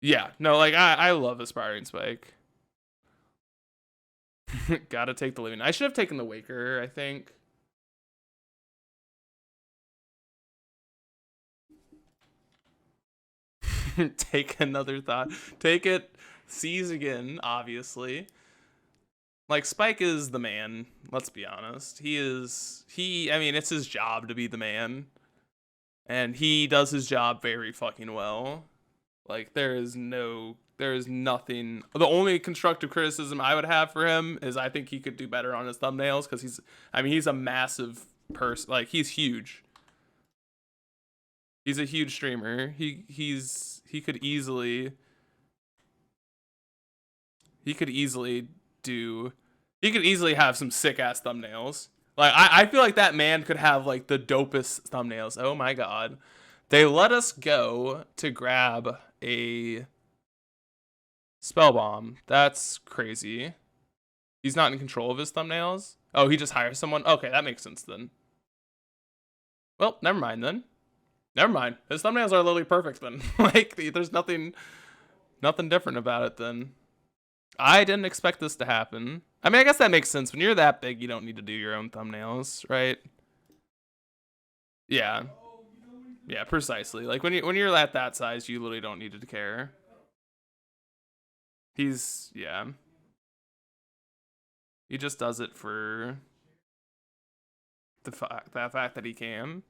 Yeah, no, like, I love Aspiring Spike. Gotta take the Living. I should have taken the Waker, I think. Take another thought. Take it. Seize again, obviously. Like, Spike is the man, let's be honest. I mean, it's his job to be the man. And he does his job very fucking well. Like, there is nothing. The only constructive criticism I would have for him is I think he could do better on his thumbnails because he's a massive person. Like, he's huge. He's a huge streamer. He could easily have some sick ass thumbnails. Like, I feel like that man could have like the dopest thumbnails. Oh my god. They let us go to grab a spell bomb. That's crazy. He's not in control of his thumbnails. Oh, he just hires someone. Okay, that makes sense then. Well, never mind then. Never mind. His thumbnails are literally perfect then. Like, there's nothing different about it then. I didn't expect this to happen. I mean, I guess that makes sense. When you're that big, you don't need to do your own thumbnails, right? Yeah. Yeah, precisely. Like, when you're at that size, you literally don't need to care. Yeah. He just does it for the fact that he can.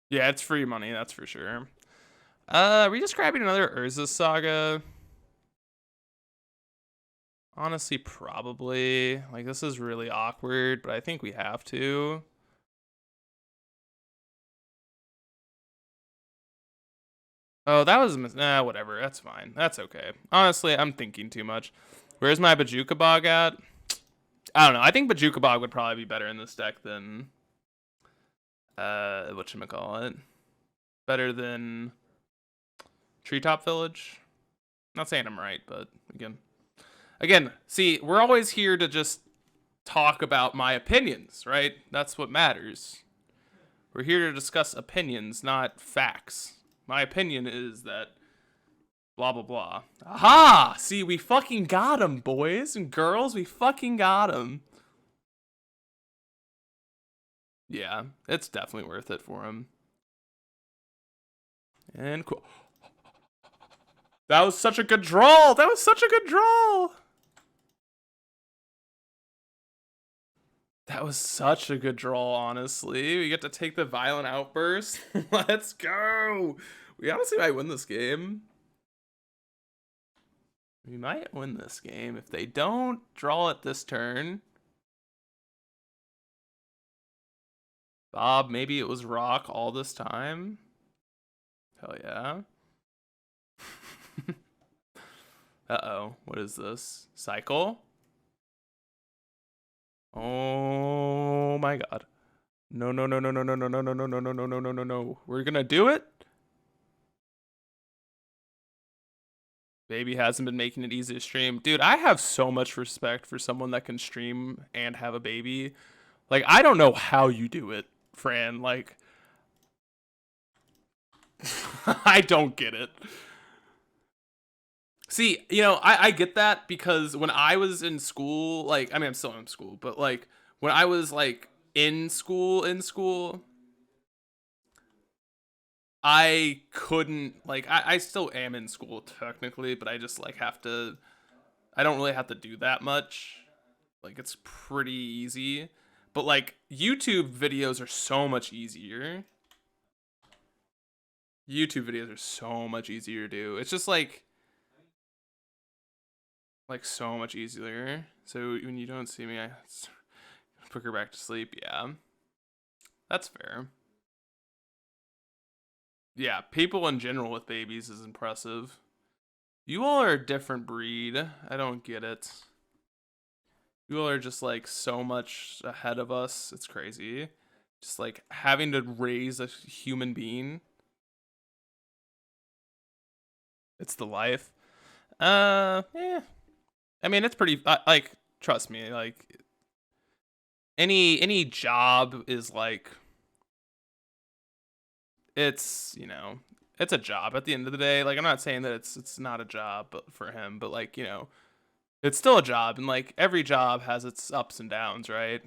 Yeah, it's free money, that's for sure. Are we just grabbing another Urza Saga? Honestly, probably. Like, this is really awkward, but I think we have to. Oh, that was whatever. That's fine. That's okay. Honestly, I'm thinking too much. Where's my Bajuka Bog at? I don't know. I think Bajuka Bog would probably be better in this deck than whatchamacallit. Better than Treetop Village. Not saying I'm right, but again, see, we're always here to just talk about my opinions, right? That's what matters. We're here to discuss opinions, not facts. My opinion is that blah, blah, blah. Aha! See, we fucking got him, boys and girls. We fucking got him. Yeah, it's definitely worth it for him. And cool. That was such a good draw. That was such a good draw. That was such a good draw, honestly. We get to take the violent outburst. Let's go. We honestly might win this game. We might win this game if they don't draw it this turn. Bob, maybe it was rock all this time. Hell yeah. Uh-oh. What is this? Cycle? Oh my god. No, no, no, no, no, no, no, no, no, no, no, no, no, no, no, no, no. We're gonna do it? Baby hasn't been making it easy to stream. Dude, I have so much respect for someone that can stream and have a baby. Like, I don't know how you do it, Fran. Like, I don't get it. See, you know, I get that because when I was in school, like, I mean, I'm still in school, but like, when I was like in school, I couldn't, like, I still am in school technically, but I just like have to, I don't really have to do that much. Like, it's pretty easy. But like, YouTube videos are so much easier. YouTube videos are so much easier to do. It's just like so much easier. So when you don't see me, I put her back to sleep. Yeah, that's fair. Yeah, people in general with babies is impressive. You all are a different breed. I don't get it. You all are just like so much ahead of us. It's crazy. Just like having to raise a human being. It's the life. Yeah. I mean, it's pretty like, trust me, like any job is like, it's, you know, it's a job at the end of the day. Like, I'm not saying that it's not a job but for him, but like, you know, it's still a job, and like every job has its ups and downs, right?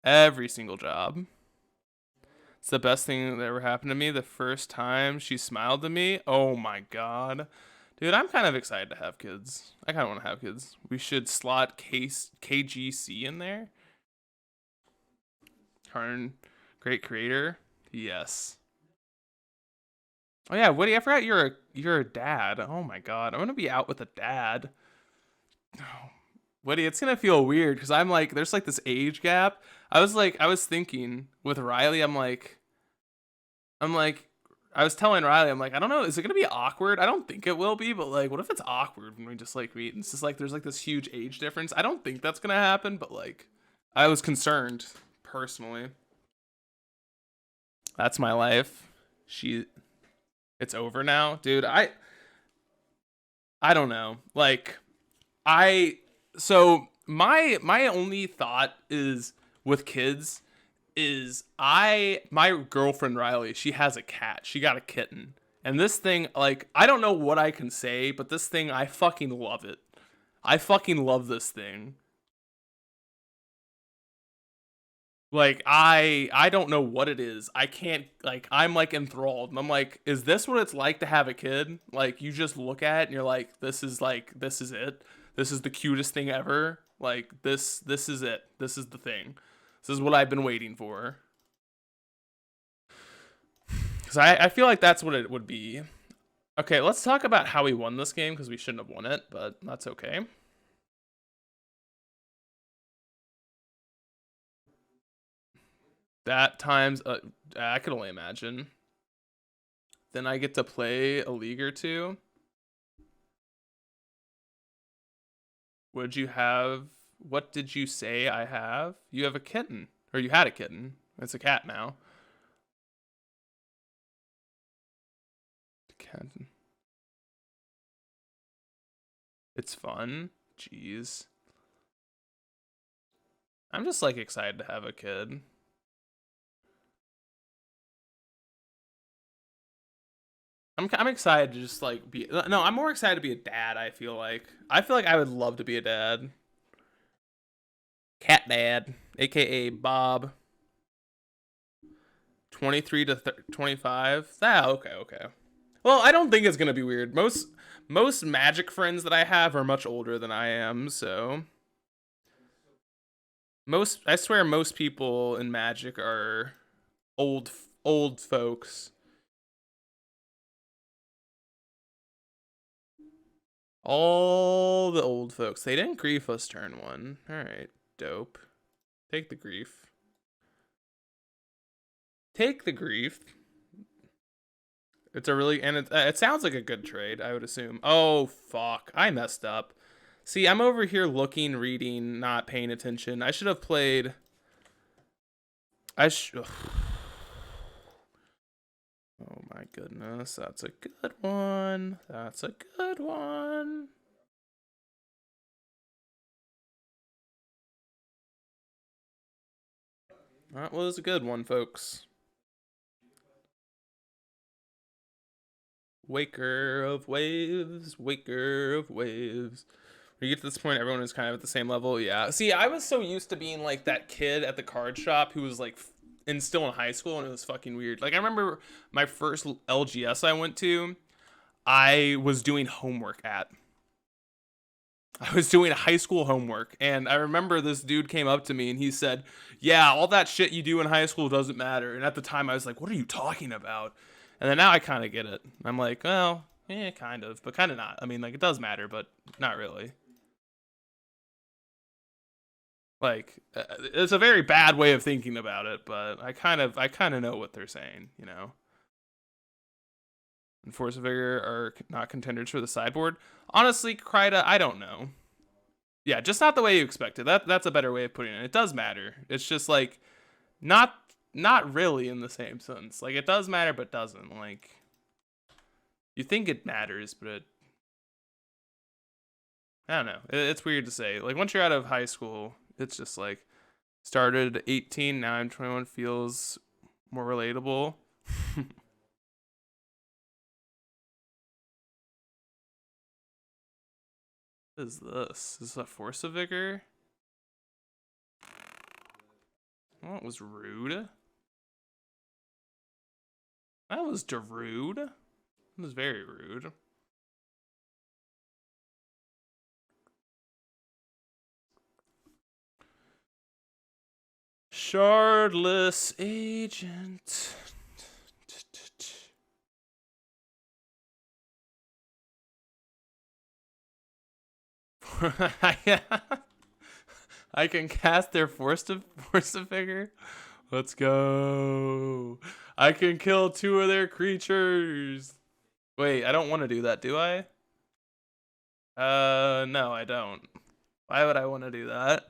Every single job. It's the best thing that ever happened to me. The first time she smiled at me, oh my god. Dude, I'm kind of excited to have kids. I kind of want to have kids. We should slot KGC in there. Karn, great creator. Yes. Oh yeah, Woody, I forgot you're a dad. Oh my god, I'm gonna be out with a dad. Oh, Woody, it's gonna feel weird because I'm like, there's like this age gap. I was thinking with Riley, I'm like, I was telling Riley, I'm like, I don't know, is it gonna be awkward? I don't think it will be, but like, what if it's awkward when we just like meet? And it's just like there's like this huge age difference. I don't think that's gonna happen, but like, I was concerned personally. That's my life. It's over now, dude. I don't know. Like, I so my only thought is with kids is my girlfriend Riley, she has a cat. She got a kitten. And this thing, like, I don't know what I can say, but this thing, I fucking love it. I fucking love this thing. Like, I don't know what it is. I can't, like, I'm like enthralled. And I'm like, is this what it's like to have a kid? Like, you just look at it and you're like, this is it. This is the cutest thing ever. Like, this is it. This is the thing. This is what I've been waiting for. Because I feel like that's what it would be. Okay, let's talk about how we won this game, because we shouldn't have won it, but that's okay. That times, I could only imagine. Then I get to play a league or two. Would you have, what did you say I have? You have a kitten, or you had a kitten. It's a cat now. Kitten. It's fun. Jeez. I'm just like excited to have a kid. I'm excited to just like be, no, I'm more excited to be a dad. I feel like I would love to be a dad. Cat dad, aka Bob. 23 to 25. Ah, okay. Well, I don't think it's gonna be weird. Most Magic friends that I have are much older than I am, so I swear most people in Magic are old folks. All the old folks. They didn't grief us turn one. All right, dope. Take the grief. Take the grief. It's a really, and it sounds like a good trade, I would assume. Oh, fuck. I messed up. See, I'm over here looking, reading, not paying attention. I should have played. Oh my goodness. That's a good one. That's a good one. That was a good one, folks. Waker of waves, waker of waves. When you get to this point, everyone is kind of at the same level. Yeah. See, I was so used to being like that kid at the card shop who was like still in high school, and it was fucking weird. Like I remember my first LGS I went to, I was doing homework at. I was doing high school homework, and I remember this dude came up to me and he said, "Yeah, all that shit you do in high school doesn't matter." And at the time, I was like, "What are you talking about?" And then now I kind of get it. I'm like, well, yeah, kind of, but kind of not. I mean, like, it does matter, but not really. Like, it's a very bad way of thinking about it, but I kind of know what they're saying, you know. And Force of Vigor are not contenders for the sideboard. Honestly, Kryda, I don't know. Yeah, just not the way you expected. That's a better way of putting it. It does matter. It's just like not really in the same sense. Like it does matter, but doesn't. Like you think it matters, but I don't know. It's weird to say. Like once you're out of high school, it's just like started at 18, now I'm 21 feels more relatable. What is this? Is this a Force of Vigor? Well, it was rude. That was rude. It was very rude. Shardless agent. I can cast their force to figure. Let's go. I can kill 2 of their creatures. Wait, I don't want to do that, do I? No, I don't. Why would I want to do that?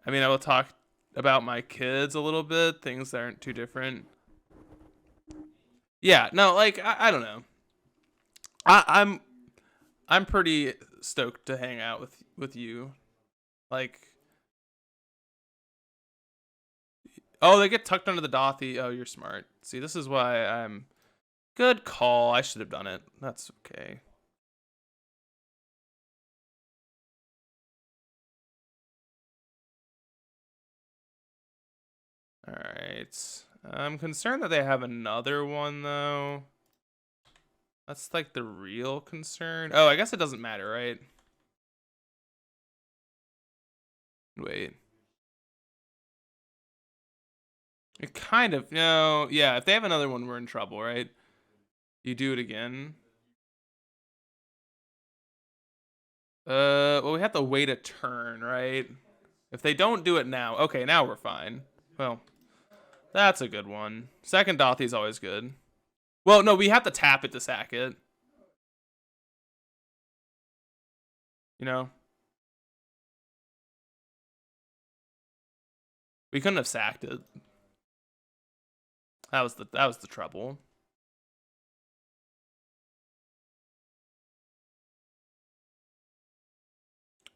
I mean, I will talk about my kids a little bit, things that aren't too different. Yeah, no, like I don't know. I'm pretty stoked to hang out with you. Like, oh, they get tucked under the Dothy. Oh, you're smart. See, this is why I'm. Good call. I should have done it. That's okay. All right. I'm concerned that they have another one though. That's like the real concern. Oh, I guess it doesn't matter, right? Wait. It kind of, no, yeah, if they have another one, we're in trouble, right? You do it again. Well, we have to wait a turn, right? If they don't do it now, okay, now we're fine. Well, that's a good one. Second Dothy's always good. Well, no, we have to tap it to sack it. You know? We couldn't have sacked it. That was the trouble.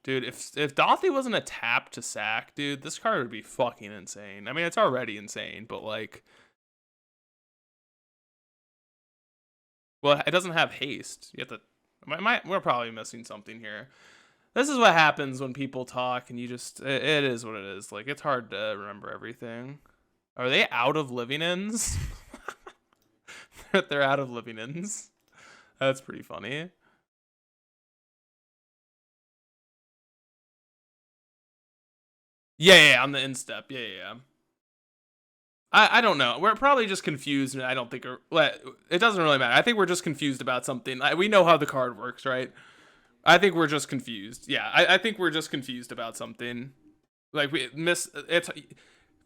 Dude, if Dothy wasn't a tap to sack, dude, this card would be fucking insane. I mean, it's already insane, but like, well, it doesn't have haste. You have to. We're probably missing something here. This is what happens when people talk and you just. It is what it is. Like, it's hard to remember everything. Are they out of living ends? They're out of living ends. That's pretty funny. Yeah, on the instep. Yeah. I don't know. We're probably just confused, and I don't think it doesn't really matter. I think we're just confused about something. We know how the card works, right? I think we're just confused. Yeah, I think we're just confused about something. Like it's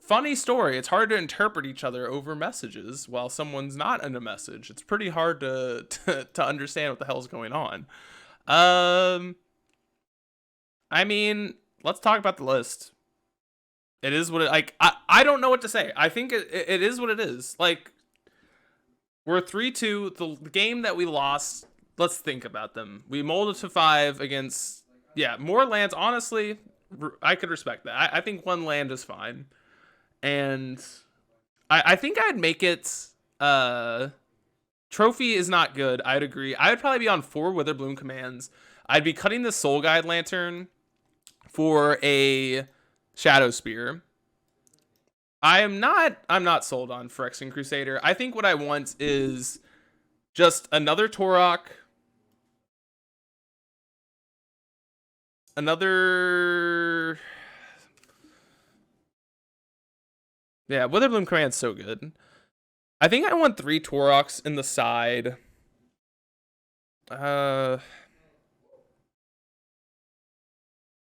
funny story. It's hard to interpret each other over messages while someone's not in a message. It's pretty hard to understand what the hell's going on. I mean, let's talk about the list. It is what it like. I don't know what to say. I think it is what it is. Like, we're 3-2. The game that we lost. Let's think about them. We molded to 5 against more lands. Honestly, I could respect that. I think one land is fine, and I think I'd make it. Trophy is not good. I'd agree. I would probably be on 4 Witherbloom commands. I'd be cutting the Soul Guide Lantern for a Shadow Spear. I'm not sold on Phyrexian Crusader. I think what I want is just another Torok, another. Yeah, Witherbloom Command's so good. I think I want 3 Toroks in the side.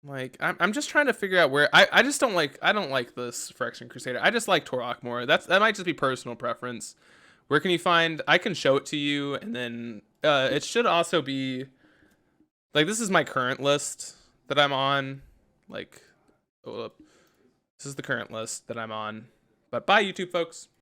Like, I'm just trying to figure out where I just don't like this Phyrexian Crusader. I just like Torok more. That might just be personal preference. Where can you find? I can show it to you, and then it should also be like, this is my current list that I'm on. Like, this is the current list that I'm on. But bye, YouTube folks.